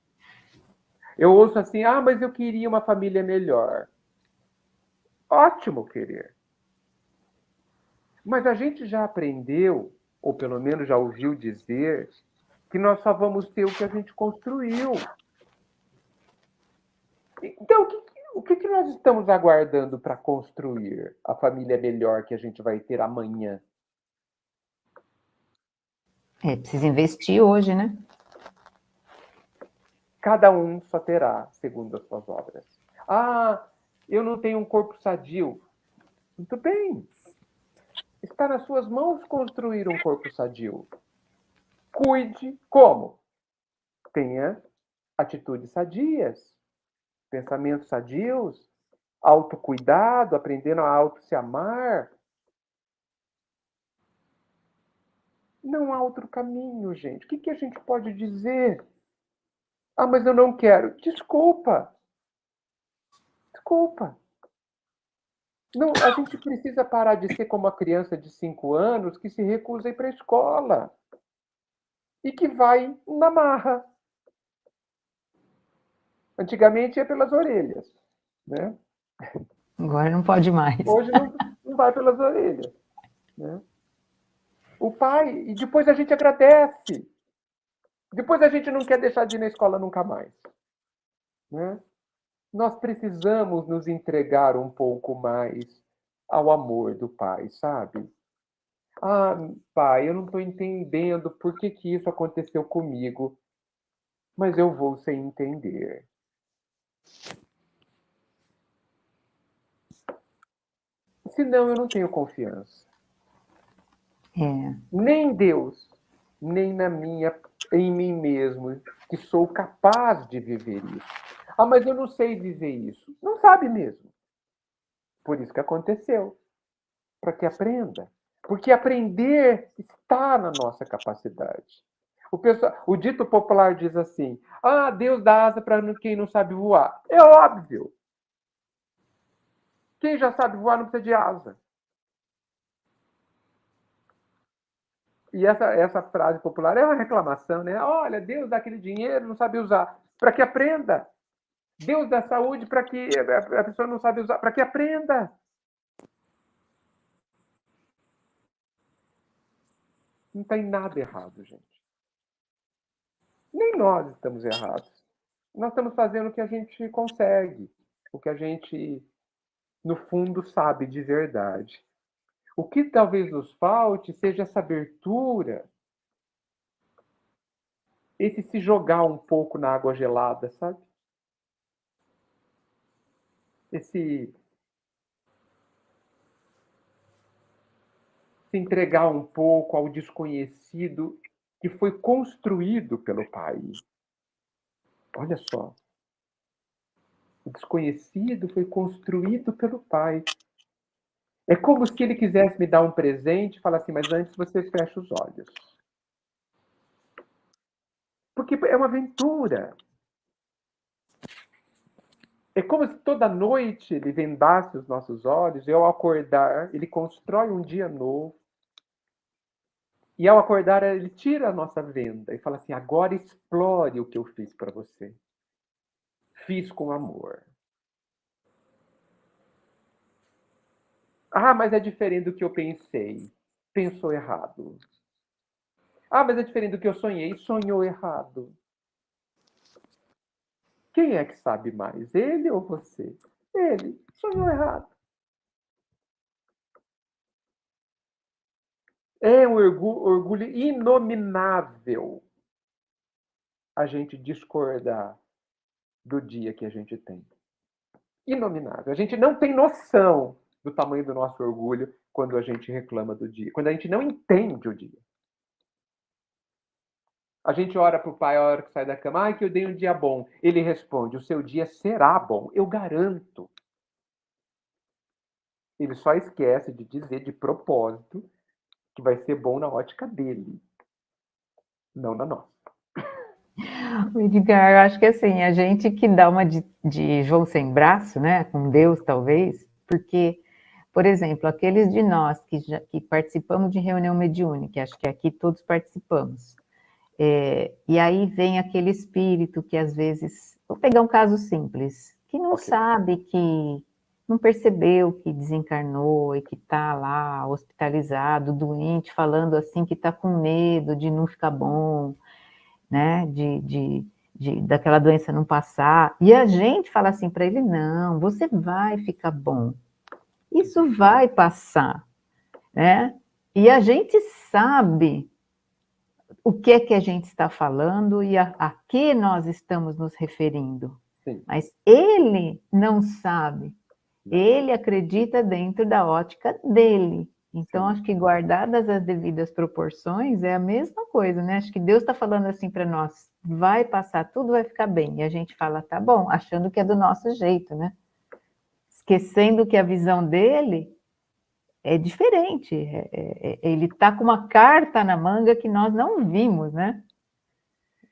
Eu ouço assim, mas eu queria uma família melhor. Ótimo querer. Mas a gente já aprendeu, ou pelo menos já ouviu dizer, que nós só vamos ter o que a gente construiu. Então, o que nós estamos aguardando para construir a família melhor que a gente vai ter amanhã? Precisa investir hoje, né? Cada um só terá segundo as suas obras. Eu não tenho um corpo sadio. Muito bem. Está nas suas mãos construir um corpo sadio. Cuide como? Tenha atitudes sadias, pensamentos sadios, autocuidado, aprendendo a auto se amar. Não há outro caminho, gente. O que a gente pode dizer? Mas eu não quero. Desculpa. Desculpa. Não, a gente precisa parar de ser como a criança de 5 anos que se recusa a ir para a escola e que vai na marra. Antigamente ia pelas orelhas, né? Agora não pode mais. Hoje não vai pelas orelhas, né? O pai, e depois a gente agradece. Depois a gente não quer deixar de ir na escola nunca mais, né? Nós precisamos nos entregar um pouco mais ao amor do pai, sabe? Pai, eu não estou entendendo por que isso aconteceu comigo, mas eu vou sem entender. Senão eu não tenho confiança. Nem em Deus, nem em mim mesmo, que sou capaz de viver isso. Mas eu não sei viver isso. Não sabe mesmo. Por isso que aconteceu. Para que aprenda. Porque aprender está na nossa capacidade. O dito popular diz assim: Deus dá asa para quem não sabe voar. É óbvio. Quem já sabe voar não precisa de asa. E essa frase popular é uma reclamação, né? Olha, Deus dá aquele dinheiro, não sabe usar. Para que aprenda. Deus dá saúde para que a pessoa não sabe usar. Para que aprenda. Não tem nada errado, gente. Nem nós estamos errados. Nós estamos fazendo o que a gente consegue. O que a gente, no fundo, sabe de verdade. O que talvez nos falte seja essa abertura, esse se jogar um pouco na água gelada, sabe? Esse se entregar um pouco ao desconhecido que foi construído pelo Pai. Olha só. O desconhecido foi construído pelo Pai. É como se ele quisesse me dar um presente e falar assim, mas antes você fecha os olhos. Porque é uma aventura. É como se toda noite ele vendasse os nossos olhos e ao acordar, ele constrói um dia novo. E ao acordar, ele tira a nossa venda e fala assim, agora explore o que eu fiz para você. Fiz com amor. Mas é diferente do que eu pensei. Pensou errado. Mas é diferente do que eu sonhei. Sonhou errado. Quem é que sabe mais? Ele ou você? Ele. Sonhou errado. É um orgulho inominável a gente discordar do dia que a gente tem. Inominável. A gente não tem noção do tamanho do nosso orgulho quando a gente reclama do dia, quando a gente não entende o dia. A gente ora para o pai a hora que sai da cama, ai, que eu dei um dia bom. Ele responde, o seu dia será bom, eu garanto. Ele só esquece de dizer de propósito que vai ser bom na ótica dele, não na nossa. Edgar, eu acho que assim, a gente que dá uma de João sem braço, né, com Deus talvez, porque, por exemplo, aqueles de nós que participamos de reunião mediúnica, acho que aqui todos participamos, e aí vem aquele espírito que às vezes, vou pegar um caso simples, que não sabe, que não percebeu que desencarnou e que está lá hospitalizado, doente, falando assim que está com medo de não ficar bom, né, daquela doença não passar, e a gente fala assim para ele, não, você vai ficar bom, isso vai passar, né, e a gente sabe o que é que a gente está falando e a que nós estamos nos referindo, Sim. Mas ele não sabe, ele acredita dentro da ótica dele. Então, Sim. Acho que guardadas as devidas proporções é a mesma coisa, né? Acho que Deus está falando assim para nós, vai passar, tudo vai ficar bem. E a gente fala, tá bom, achando que é do nosso jeito, né? Esquecendo que a visão dele é diferente. Ele está com uma carta na manga que nós não vimos, né?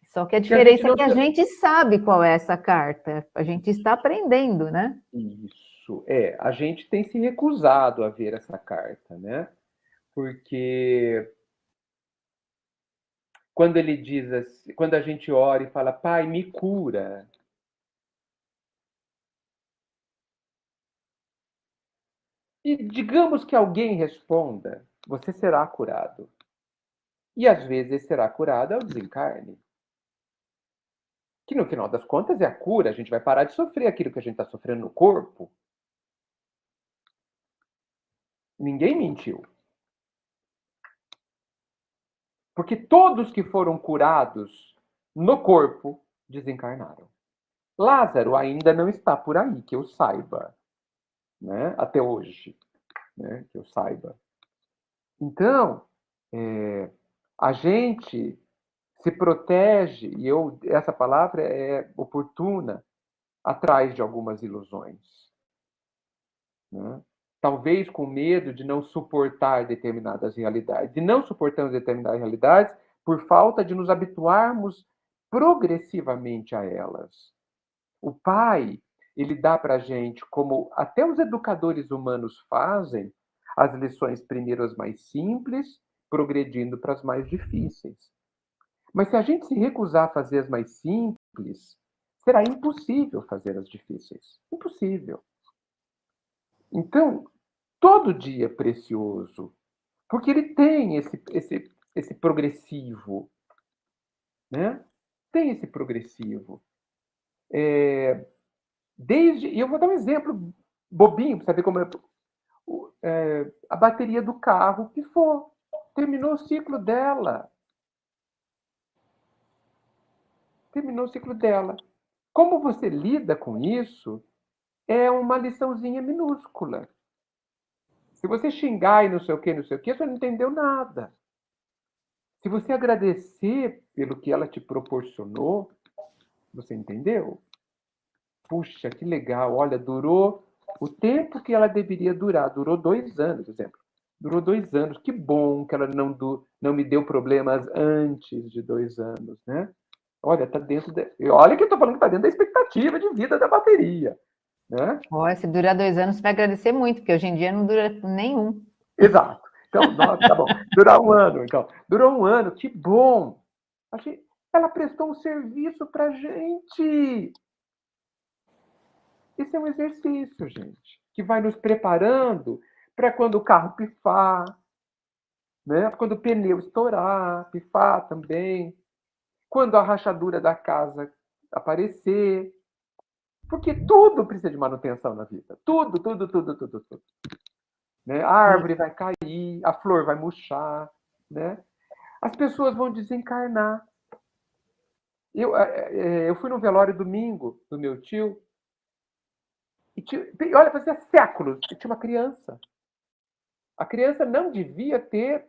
Só que a diferença é que a gente sabe qual é essa carta. A gente está aprendendo, né? Isso, a gente tem se recusado a ver essa carta, né? Porque quando ele diz assim, quando a gente ora e fala, Pai, me cura. E digamos que alguém responda, você será curado. E às vezes será curado ao desencarne. Que no final das contas é a cura, a gente vai parar de sofrer aquilo que a gente está sofrendo no corpo. Ninguém mentiu. Porque todos que foram curados no corpo desencarnaram. Lázaro ainda não está por aí, que eu saiba, né? Até hoje, né? Que eu saiba. Então, a gente se protege, e essa palavra é oportuna, atrás de algumas ilusões. Né? Talvez com medo de não suportar determinadas realidades. E não suportamos determinadas realidades por falta de nos habituarmos progressivamente a elas. O pai, ele dá para a gente, como até os educadores humanos fazem, as lições primeiro as mais simples, progredindo para as mais difíceis. Mas se a gente se recusar a fazer as mais simples, será impossível fazer as difíceis. Impossível. Então, todo dia é precioso, porque ele tem esse progressivo, né? Tem esse progressivo. E eu vou dar um exemplo bobinho, para você ver como a bateria do carro pifou. Terminou o ciclo dela. Terminou o ciclo dela. Como você lida com isso é uma liçãozinha minúscula. Se você xingar e não sei o que, você não entendeu nada. Se você agradecer pelo que ela te proporcionou, você entendeu? Puxa, que legal. Olha, durou o tempo que ela deveria durar. Durou 2 anos, por exemplo. Durou 2 anos. Que bom que ela não me deu problemas antes de 2 anos, né? Olha, está dentro olha que eu estou falando que está dentro da expectativa de vida da bateria. Né? Olha, se durar 2 anos, você vai agradecer muito, porque hoje em dia não dura nenhum. Exato. Então, nossa, tá bom. Durar 1 ano, então. Durou 1 ano, que bom. Ela prestou um serviço pra gente. Esse é um exercício, gente, que vai nos preparando para quando o carro pifar, né? Quando o pneu estourar, pifar também. Quando a rachadura da casa aparecer. Porque tudo precisa de manutenção na vida. Tudo, tudo, tudo, tudo, tudo. né? A árvore vai cair, a flor vai murchar, né? As pessoas vão desencarnar. Eu fui no velório domingo do meu tio, e olha, fazia séculos, e tinha uma criança. A criança não devia ter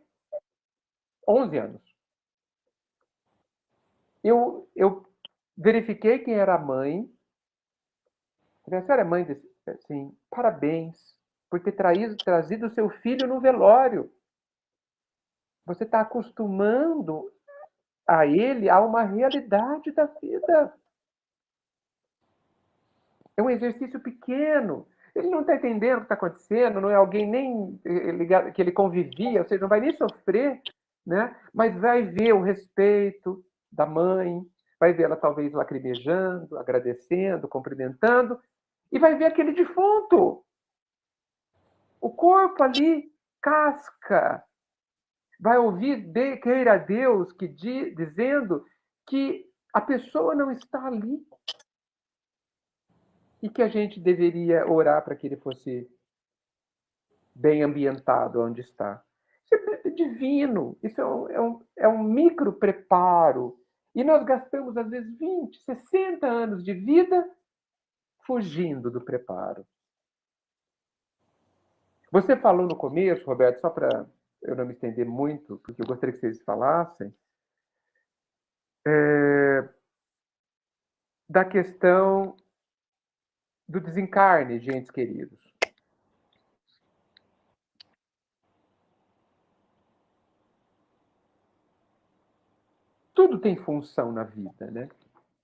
11 anos. Eu verifiquei quem era a mãe. A senhora é mãe desse? Assim, parabéns por ter trazido o seu filho no velório. Você está acostumando a ele a uma realidade da vida. É um exercício pequeno. Ele não está entendendo o que está acontecendo, não é alguém nem ligado, que ele convivia, ou seja, não vai nem sofrer, né? Mas vai ver o respeito da mãe, vai ver ela talvez lacrimejando, agradecendo, cumprimentando, e vai ver aquele defunto. O corpo ali, casca. Vai ouvir, queira Deus, dizendo que a pessoa não está ali. E que a gente deveria orar para que ele fosse bem ambientado onde está. Isso é divino, isso é um micro preparo. E nós gastamos, às vezes, 20, 60 anos de vida fugindo do preparo. Você falou no começo, Roberto, só para eu não me estender muito, porque eu gostaria que vocês falassem, da questão do desencarne de entes queridos. Tudo tem função na vida, né?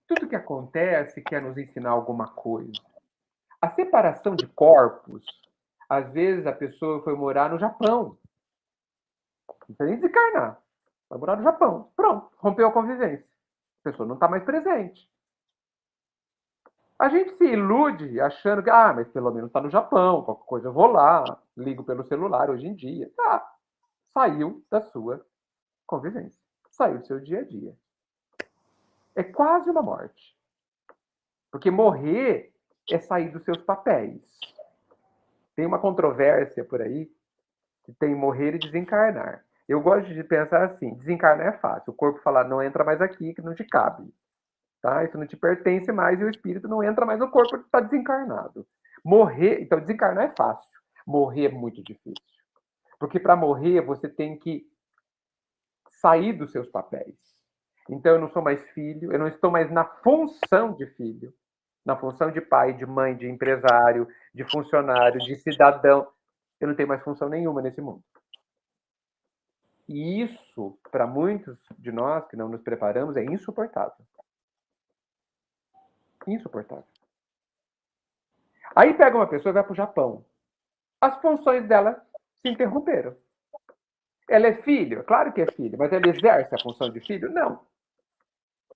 Tudo que acontece quer nos ensinar alguma coisa. A separação de corpos, às vezes a pessoa foi morar no Japão. Não precisa nem desencarnar. Vai morar no Japão. Pronto, rompeu a convivência. A pessoa não está mais presente. A gente se ilude achando que, mas pelo menos está no Japão, qualquer coisa eu vou lá, ligo pelo celular hoje em dia. Tá, saiu da sua convivência. Saiu do seu dia a dia. É quase uma morte. Porque morrer é sair dos seus papéis. Tem uma controvérsia por aí que tem morrer e desencarnar. Eu gosto de pensar assim, desencarnar é fácil. O corpo falar, não entra mais aqui, que não te cabe. Tá? Isso não te pertence mais e o espírito não entra mais no corpo, está desencarnado. Morrer, então desencarnar é fácil. Morrer é muito difícil. Porque para morrer você tem que sair dos seus papéis. Então eu não sou mais filho, eu não estou mais na função de filho, na função de pai, de mãe, de empresário, de funcionário, de cidadão. Eu não tenho mais função nenhuma nesse mundo. E isso, para muitos de nós que não nos preparamos, é insuportável. Insuportável. Aí pega uma pessoa e vai para o Japão. As funções dela se interromperam. Ela é filho? Claro que é filho, mas ela exerce a função de filho? Não.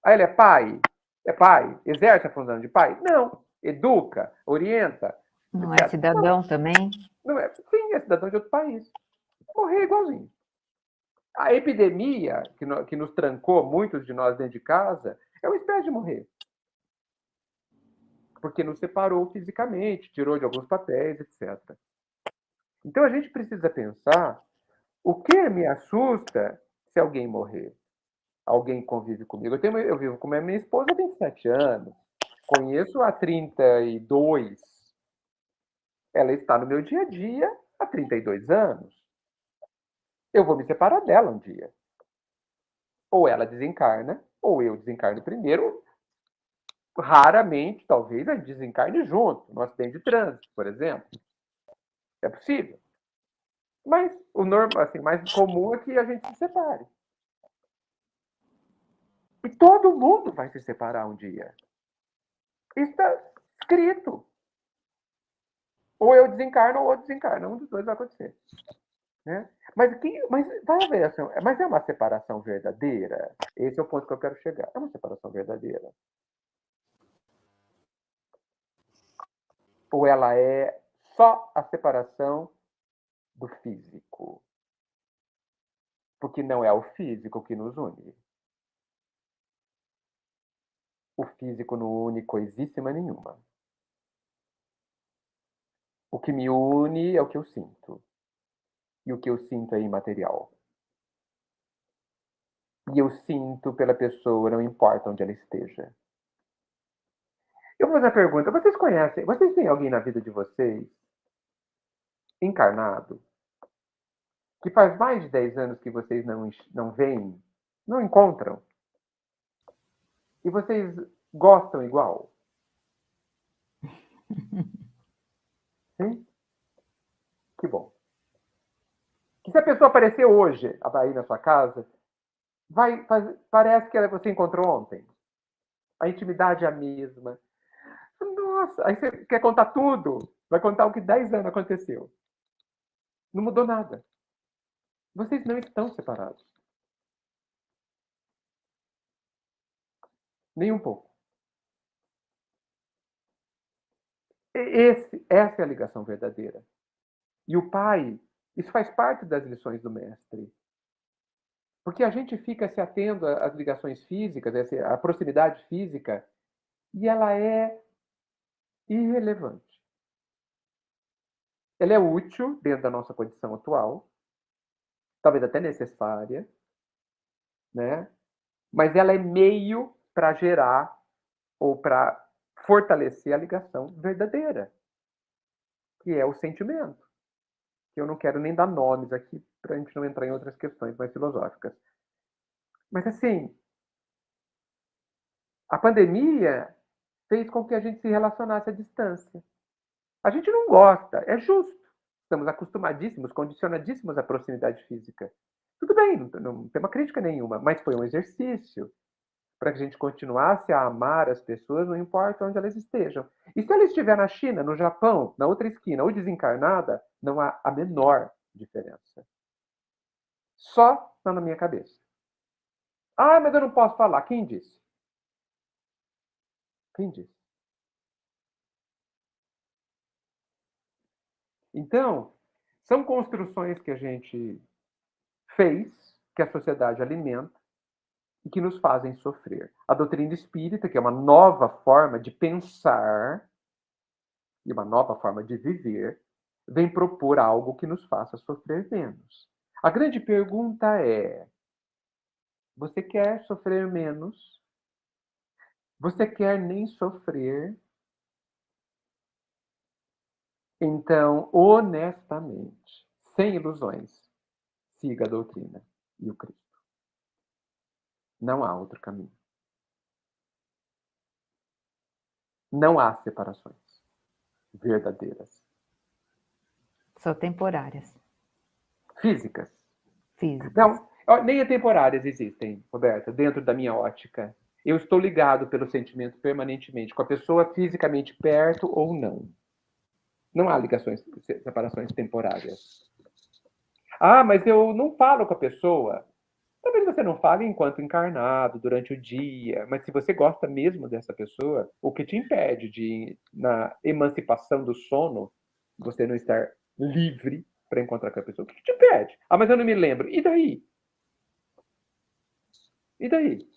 Aí ela é pai? É pai? Exerce a função de pai? Não. Educa, orienta, Não é etc. cidadão também? Não é. Sim, é cidadão de outro país. Morrer igualzinho. A epidemia que nos trancou, muitos de nós dentro de casa, é uma espécie de morrer. Porque nos separou fisicamente, tirou de alguns papéis, etc. Então a gente precisa pensar o que me assusta se alguém morrer. Alguém convive comigo. Eu vivo com a minha esposa há 27 anos. Conheço há 32. Ela está no meu dia a dia há 32 anos. Eu vou me separar dela um dia. Ou ela desencarna, ou eu desencarno primeiro. Raramente, talvez, a gente desencarne junto, no acidente de trânsito, por exemplo. É possível. Mas o normal, assim, mais comum é que a gente se separe. E todo mundo vai se separar um dia. Isso está escrito. Ou eu desencarno ou eu desencarno. Um dos dois vai acontecer. Né? Mas vai haver assim, mas é uma separação verdadeira? Esse é o ponto que eu quero chegar. É uma separação verdadeira? Ou ela é só a separação do físico? Porque não é o físico que nos une. O físico não une coisíssima nenhuma. O que me une é o que eu sinto. e o que eu sinto é imaterial. E eu sinto pela pessoa, não importa onde ela esteja. Eu vou fazer a pergunta, vocês têm alguém na vida de vocês, encarnado, que faz mais de 10 anos que vocês não veem, não encontram, e vocês gostam igual? Sim? Que bom. Que se a pessoa aparecer hoje, aí na sua casa, parece que você encontrou ontem. A intimidade é a mesma. Nossa, aí você quer contar tudo. Vai contar o que 10 anos aconteceu. Não mudou nada. Vocês não estão separados. Nem um pouco. Essa é a ligação verdadeira. E o pai, isso faz parte das lições do mestre. Porque a gente fica se atendo às ligações físicas, à proximidade física, e ela é irrelevante. Ela é útil dentro da nossa condição atual, talvez até necessária, né? Mas ela é meio para gerar ou para fortalecer a ligação verdadeira, que é o sentimento. Que eu não quero nem dar nomes aqui para a gente não entrar em outras questões mais filosóficas. Mas assim, a pandemia fez com que a gente se relacionasse à distância. A gente não gosta, é justo. Estamos acostumadíssimos, condicionadíssimos à proximidade física. Tudo bem, não tem uma crítica nenhuma, mas foi um exercício para que a gente continuasse a amar as pessoas, não importa onde elas estejam. E se ela estiver na China, no Japão, na outra esquina, ou desencarnada, não há a menor diferença. Só está na minha cabeça. Ah, mas eu não posso falar. Quem disse? Quem disse? Então, são construções que a gente fez, que a sociedade alimenta, e que nos fazem sofrer. A doutrina espírita, que é uma nova forma de pensar e uma nova forma de viver, vem propor algo que nos faça sofrer menos. A grande pergunta é: você quer sofrer menos? Você quer nem sofrer? Então, honestamente, sem ilusões, siga a doutrina e o Cristo. Não há outro caminho. Não há separações verdadeiras. Só temporárias. Físicas. Físicas. Não, nem temporárias existem, Roberta, dentro da minha ótica. Eu estou ligado pelo sentimento permanentemente com a pessoa fisicamente perto ou não. Não há ligações, separações temporárias. Ah, mas eu não falo com a pessoa. Talvez você não fale enquanto encarnado, durante o dia, mas se você gosta mesmo dessa pessoa, o que te impede de, na emancipação do sono, você não estar livre para encontrar com a pessoa? O que te impede? Ah, mas eu não me lembro. E daí? E daí?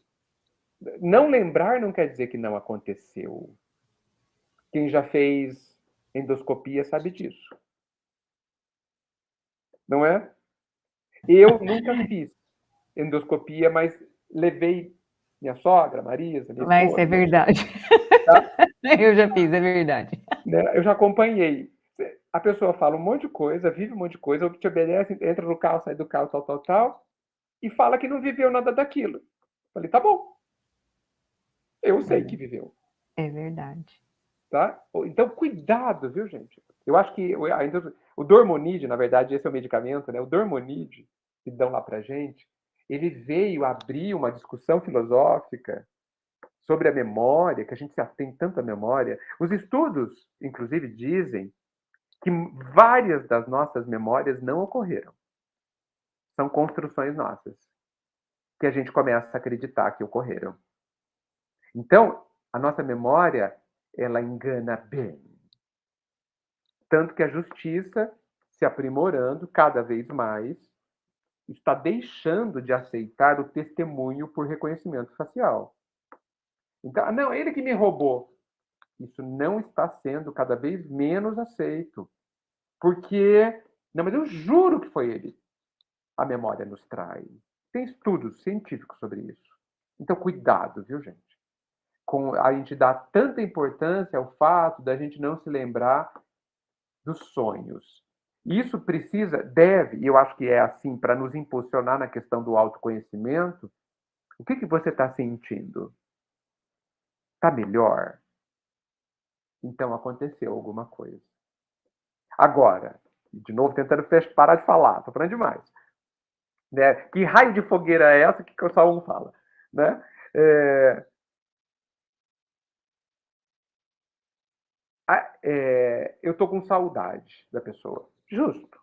Não lembrar não quer dizer que não aconteceu. Quem já fez endoscopia sabe disso. Não é? Eu nunca fiz endoscopia, mas levei minha sogra, Marisa, minha Mas é esposa. verdade. Tá? Eu já fiz, é verdade. Né? Eu já acompanhei. A pessoa fala um monte de coisa, vive um monte de coisa, te obedece, entra no carro, sai do carro, tal, e fala que não viveu nada daquilo. Falei, tá bom. Eu sei que viveu. É verdade. Tá? Então, cuidado, viu, gente? Eu acho que o Dormonide, na verdade, esse é o medicamento, né? O Dormonide, que dão lá pra gente, ele veio abrir uma discussão filosófica sobre a memória, que a gente tem tanta memória. Os estudos, inclusive, dizem que várias das nossas memórias não ocorreram. São construções nossas, que a gente começa a acreditar que ocorreram. Então, a nossa memória, ela engana bem. Tanto que a justiça, se aprimorando cada vez mais, está deixando de aceitar o testemunho por reconhecimento facial. Então, não, ele que me roubou. Isso não está sendo cada vez menos aceito. Porque Não, mas eu juro que foi ele. A memória nos trai. Tem estudos científicos sobre isso. Então, cuidado, viu, gente? A gente dá tanta importância ao fato da gente não se lembrar dos sonhos. Isso deve, e eu acho que é assim, para nos impulsionar na questão do autoconhecimento. O que você está sentindo? Está melhor? Então aconteceu alguma coisa. Agora, de novo, tentando parar de falar, estou falando demais. Né? Que raio de fogueira é essa que só um fala? Né? Eu estou com saudade da pessoa. Justo.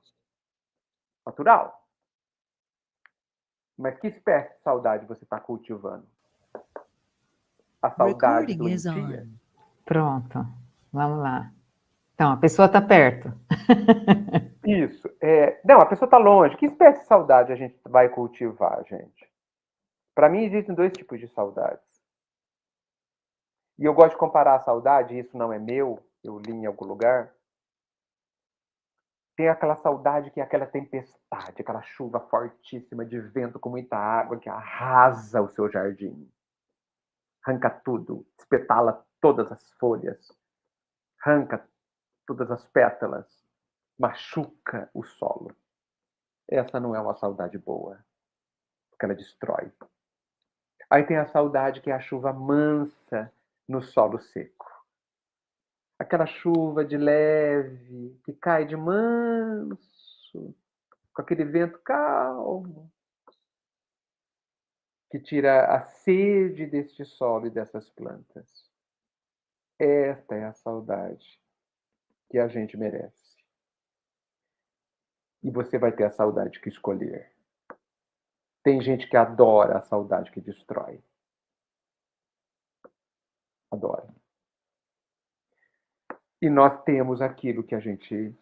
Natural. Mas que espécie de saudade você está cultivando? A saudade doentia? Pronto, vamos lá. Então, a pessoa está perto. Isso. Não, a pessoa está longe. Que espécie de saudade a gente vai cultivar, gente? Para mim, existem 2 tipos de saudades. E eu gosto de comparar a saudade, isso não é meu, eu li em algum lugar. Tem aquela saudade que é aquela tempestade, aquela chuva fortíssima de vento com muita água que arrasa o seu jardim. Arranca tudo, espetala todas as folhas, arranca todas as pétalas, machuca o solo. Essa não é uma saudade boa, porque ela destrói. Aí tem a saudade que é a chuva mansa no solo seco. Aquela chuva de leve, que cai de manso, com aquele vento calmo, que tira a sede deste solo e dessas plantas. Esta é a saudade que a gente merece. E você vai ter a saudade que escolher. Tem gente que adora a saudade que destrói. Adora. E nós temos aquilo que a gente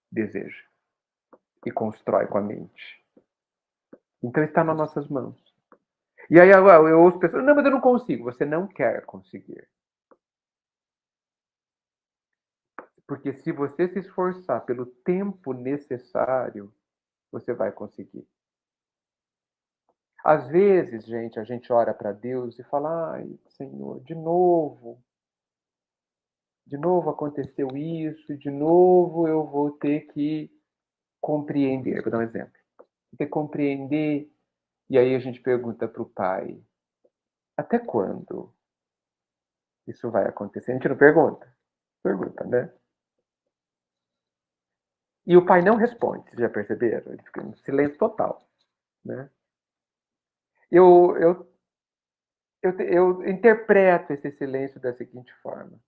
deseja e constrói com a mente. Então está nas nossas mãos. E aí agora eu ouço pessoas, não, mas eu não consigo. Você não quer conseguir. Porque se você se esforçar pelo tempo necessário, você vai conseguir. Às vezes, gente, a gente ora para Deus e fala, ai, Senhor, de novo aconteceu isso, de novo eu vou ter que compreender. Vou dar um exemplo. Vou ter que compreender. E aí a gente pergunta para o Pai, até quando isso vai acontecer? A gente não pergunta? Pergunta, né? E o Pai não responde, vocês já perceberam? Ele fica em silêncio total, né? Eu interpreto esse silêncio da seguinte forma.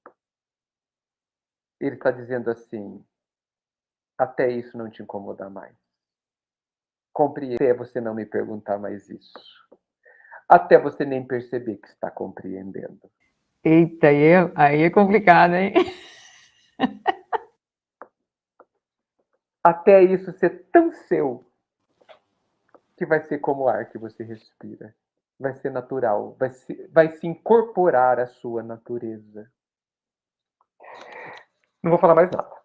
Ele está dizendo assim, até isso não te incomodar mais. Compreender é você não me perguntar mais isso. Até você nem perceber que está compreendendo. Eita, aí é complicado, hein? Até isso ser tão seu que vai ser como o ar que você respira. Vai ser natural, vai se incorporar à sua natureza. Não vou falar mais nada.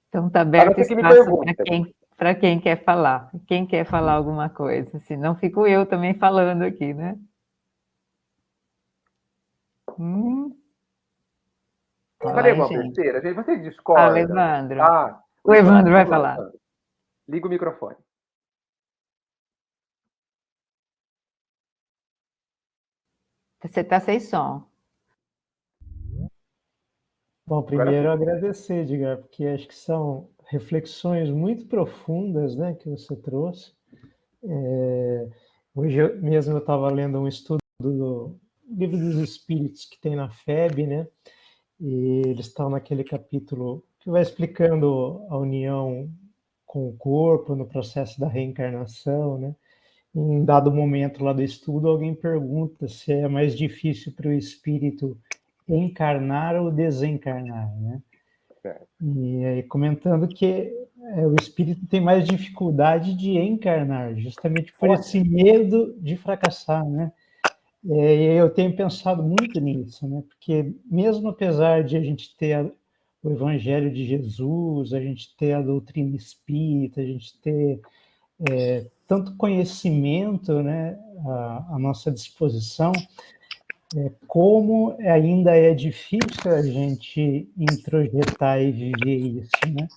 Então está aberto espaço para quem quer falar. Quem quer falar alguma coisa. Senão fico eu também falando aqui, né? Falei alguma besteira? Gente, vocês discordam? Fala, Evandro. O Evandro vai falar. Liga o microfone. Você está sem som. Bom, primeiro agradecer, Edgar, porque acho que são reflexões muito profundas, né, que você trouxe. Hoje mesmo eu estava lendo um estudo do Livro dos Espíritos que tem na FEB, né, e eles estão naquele capítulo que vai explicando a união com o corpo no processo da reencarnação, né. Em um dado momento lá do estudo, alguém pergunta se é mais difícil para o espírito encarnar ou desencarnar, né? E aí comentando que o espírito tem mais dificuldade de encarnar, justamente por esse medo de fracassar, né? E eu tenho pensado muito nisso, né? Porque mesmo apesar de a gente ter o Evangelho de Jesus, a gente ter a doutrina espírita, a gente ter tanto conhecimento, né, à nossa disposição, como ainda é difícil a gente introjetar e viver isso, né?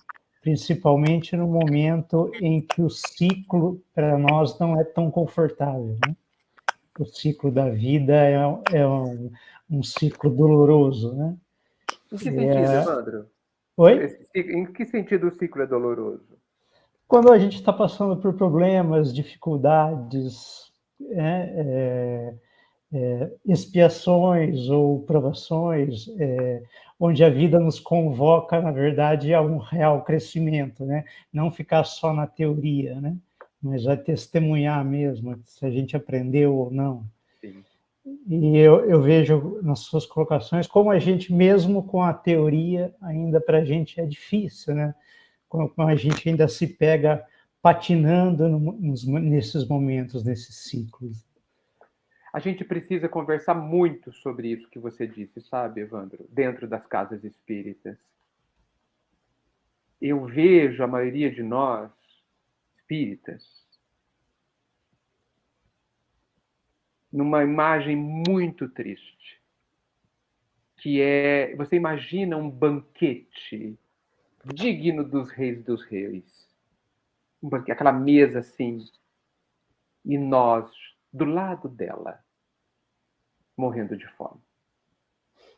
Principalmente no momento em que o ciclo para nós não é tão confortável, né? O ciclo da vida é um ciclo doloroso, né? Em que sentido, Evandro? Oi? Em que sentido o ciclo é doloroso? Quando a gente está passando por problemas, dificuldades, expiações ou provações, onde a vida nos convoca, na verdade, a um real crescimento, né? Não ficar só na teoria, né? Mas a testemunhar mesmo, se a gente aprendeu ou não. Sim. E eu vejo nas suas colocações como a gente, mesmo com a teoria, ainda para a gente é difícil, né? Como a gente ainda se pega patinando nesses momentos, nesses ciclos. A gente precisa conversar muito sobre isso que você disse, sabe, Evandro? Dentro das casas espíritas. Eu vejo a maioria de nós, espíritas, numa imagem muito triste, que é, você imagina um banquete digno dos reis, aquela mesa assim, e nós do lado dela, morrendo de fome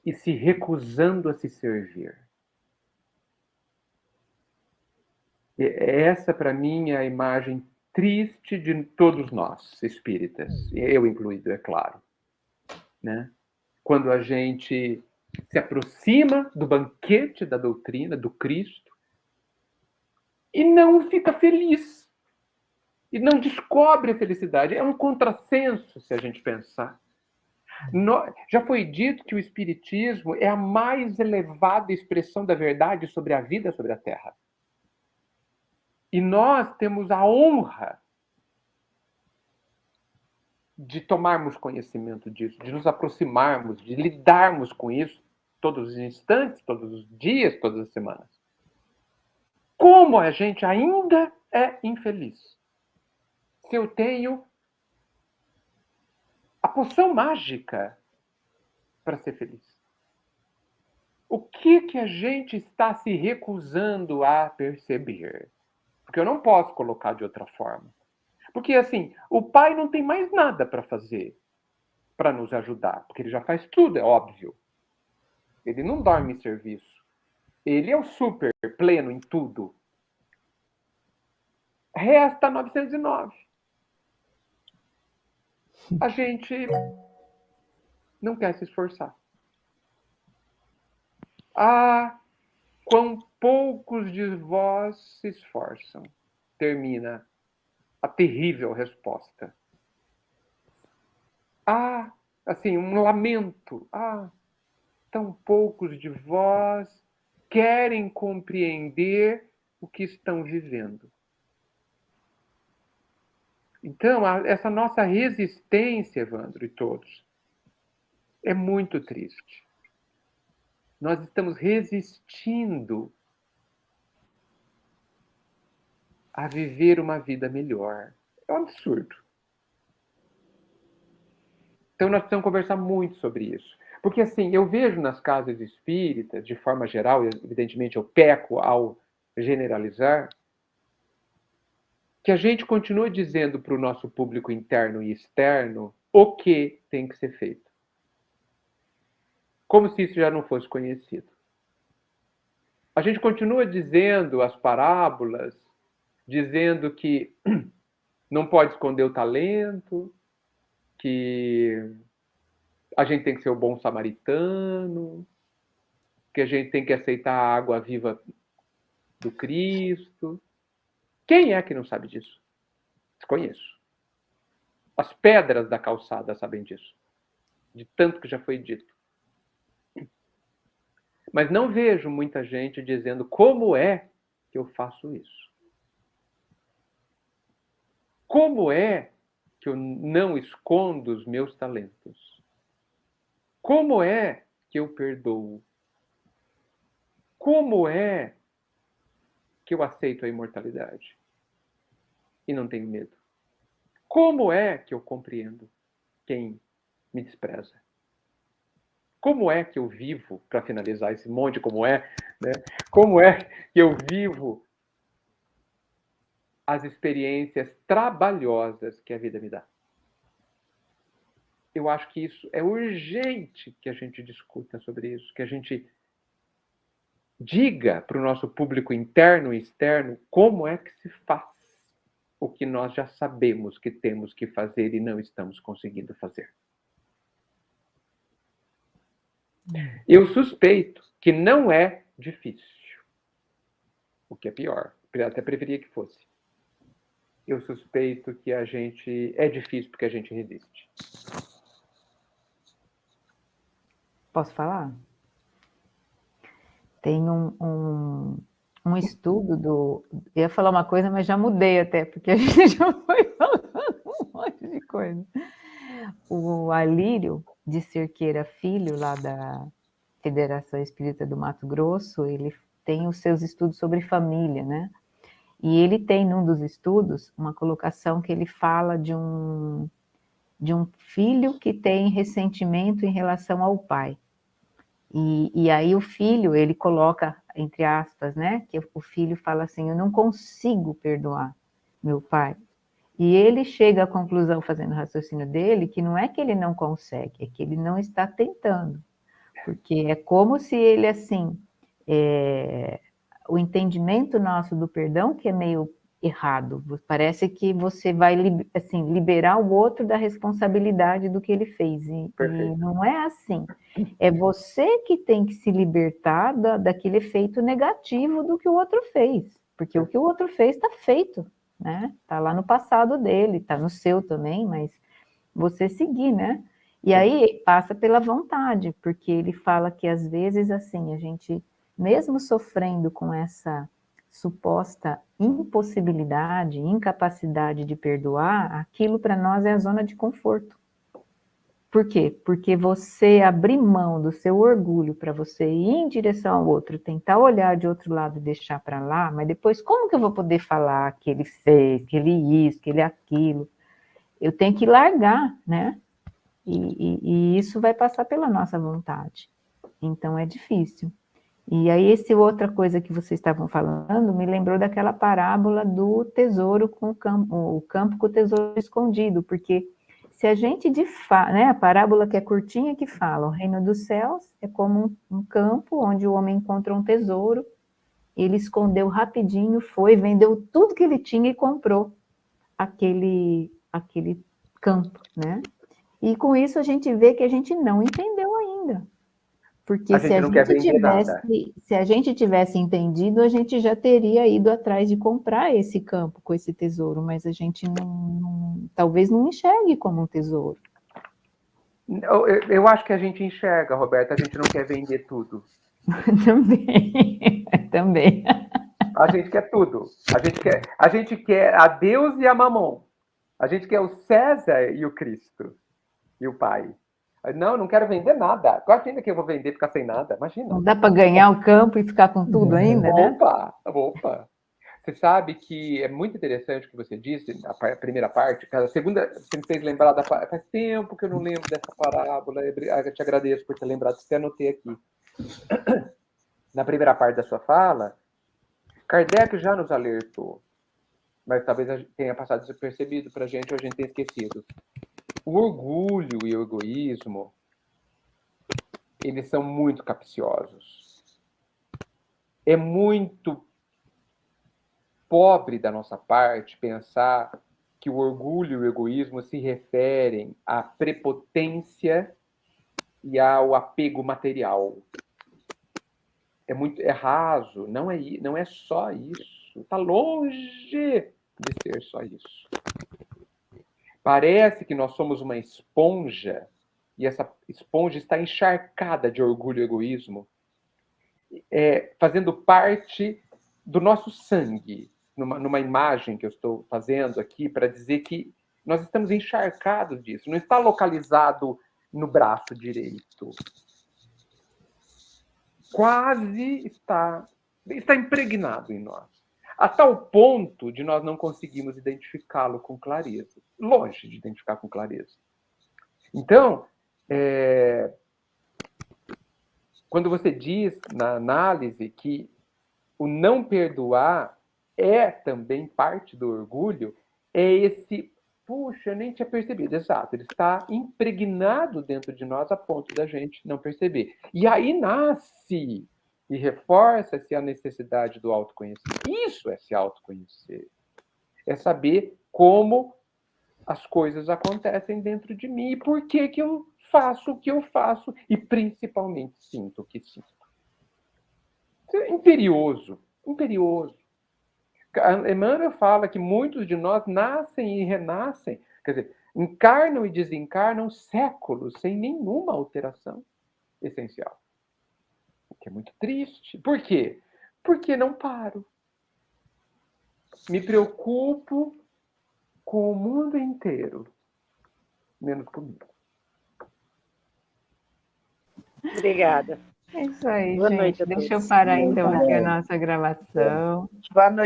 e se recusando a se servir. Essa, para mim, é a imagem triste de todos nós, espíritas, eu incluído, é claro, né? Quando a gente se aproxima do banquete da doutrina, do Cristo, e não fica feliz, e não descobre a felicidade. É um contrassenso, se a gente pensar. Já foi dito que o Espiritismo é a mais elevada expressão da verdade sobre a vida, sobre a Terra. E nós temos a honra de tomarmos conhecimento disso, de nos aproximarmos, de lidarmos com isso todos os instantes, todos os dias, todas as semanas. Como a gente ainda é infeliz. Se eu tenho a poção mágica para ser feliz. O que a gente está se recusando a perceber? Porque eu não posso colocar de outra forma. Porque, assim, o pai não tem mais nada para fazer para nos ajudar, porque ele já faz tudo, é óbvio. Ele não dorme em serviço. Ele é o super pleno em tudo. Resta 909. A gente não quer se esforçar. Ah, quão poucos de vós se esforçam. Termina a terrível resposta. Ah, assim, um lamento. Ah, tão poucos de vós querem compreender o que estão vivendo. Então, essa nossa resistência, Evandro e todos, é muito triste. Nós estamos resistindo a viver uma vida melhor. É um absurdo. Então, nós precisamos conversar muito sobre isso. Porque, assim, eu vejo nas casas espíritas, de forma geral, e evidentemente eu peco ao generalizar, que a gente continua dizendo para o nosso público interno e externo o que tem que ser feito. Como se isso já não fosse conhecido. A gente continua dizendo as parábolas, dizendo que não pode esconder o talento, que a gente tem que ser o bom samaritano, que a gente tem que aceitar a água viva do Cristo. Quem é que não sabe disso? Desconheço. As pedras da calçada sabem disso, de tanto que já foi dito. Mas não vejo muita gente dizendo como é que eu faço isso. Como é que eu não escondo os meus talentos? Como é que eu perdoo? Como é que eu aceito a imortalidade e não tenho medo? Como é que eu compreendo quem me despreza? Como é que eu vivo, para finalizar esse monte, né? Como é que eu vivo as experiências trabalhosas que a vida me dá? Eu acho que isso é urgente que a gente discuta sobre isso, que a gente diga para o nosso público interno e externo como é que se faz o que nós já sabemos que temos que fazer e não estamos conseguindo fazer. Eu suspeito que não é difícil, o que é pior. Eu até preferia que fosse. Eu suspeito que é difícil porque a gente resiste. Posso falar? Tem um estudo do... Eu ia falar uma coisa, mas já mudei até, porque a gente já foi falando um monte de coisa. O Alírio de Cerqueira Filho, lá da Federação Espírita do Mato Grosso, ele tem os seus estudos sobre família, né? E ele tem, num dos estudos, uma colocação que ele fala de um filho que tem ressentimento em relação ao pai. E aí o filho, ele coloca, entre aspas, né? Que o filho fala assim, eu não consigo perdoar meu pai. E ele chega à conclusão, fazendo o raciocínio dele, que não é que ele não consegue, é que ele não está tentando. Porque é como se ele, assim, o entendimento nosso do perdão que é meio errado. Parece que você vai, assim, liberar o outro da responsabilidade do que ele fez. E não é assim. É você que tem que se libertar daquele efeito negativo do que o outro fez. Porque o que o outro fez está feito, né? Está lá no passado dele, está no seu também, mas você seguir, né? E aí passa pela vontade, porque ele fala que às vezes, assim, a gente, mesmo sofrendo com essa suposta impossibilidade, incapacidade de perdoar, aquilo para nós é a zona de conforto. Por quê? Porque você abrir mão do seu orgulho para você ir em direção ao outro, tentar olhar de outro lado e deixar para lá, mas depois como que eu vou poder falar que ele fez, que ele isso, que ele aquilo? Eu tenho que largar, né? E isso vai passar pela nossa vontade. Então é difícil. E aí, essa outra coisa que vocês estavam falando me lembrou daquela parábola do tesouro com o campo com o tesouro escondido, porque se a gente né, a parábola que é curtinha que fala, o reino dos céus é como um campo onde o homem encontra um tesouro, ele escondeu rapidinho, foi, vendeu tudo que ele tinha e comprou aquele campo, né? E com isso a gente vê que a gente não entendeu ainda. Porque se a gente tivesse entendido, a gente já teria ido atrás de comprar esse campo com esse tesouro, mas a gente talvez não enxergue como um tesouro. Eu acho que a gente enxerga, Roberta, a gente não quer vender tudo. Também. A gente quer tudo. A gente quer a Deus e a Mamon. A gente quer o César e o Cristo. E o Pai. Não quero vender nada. Qual ainda que eu vou vender e ficar sem nada? Imagina. Não dá para ganhar o campo e ficar com tudo ainda, né? Opa! Você sabe que é muito interessante o que você disse, a primeira parte. A segunda, você me fez lembrar faz tempo que eu não lembro dessa parábola. Eu te agradeço por ter lembrado, até anotei aqui. Na primeira parte da sua fala, Kardec já nos alertou, mas talvez tenha passado despercebido para a gente ou a gente tenha esquecido. O orgulho e o egoísmo, eles são muito capciosos. É muito pobre da nossa parte pensar que o orgulho e o egoísmo se referem à prepotência e ao apego material. É raso, não é só isso. Está longe de ser só isso. Parece que nós somos uma esponja e essa esponja está encharcada de orgulho e egoísmo, fazendo parte do nosso sangue, numa imagem que eu estou fazendo aqui para dizer que nós estamos encharcados disso, não está localizado no braço direito. quase está impregnado em nós, a tal ponto de nós não conseguirmos identificá-lo com clareza, longe de identificar com clareza. Então, quando você diz na análise que o não perdoar é também parte do orgulho, é esse, puxa, eu nem tinha percebido, exato, ele está impregnado dentro de nós a ponto da gente não perceber. E aí nasce e reforça-se a necessidade do autoconhecimento. Isso é se autoconhecer. É saber como as coisas acontecem dentro de mim e por que que eu faço o que eu faço e principalmente sinto o que sinto. Isso é imperioso. Emmanuel fala que muitos de nós nascem e renascem, quer dizer, encarnam e desencarnam séculos sem nenhuma alteração essencial. O que é muito triste. Por quê? Porque não paro. Me preocupo com o mundo inteiro, menos comigo. Obrigada. É isso aí, Boa gente. noite a Deixa todos. eu parar então aqui a nossa gravação. Boa noite.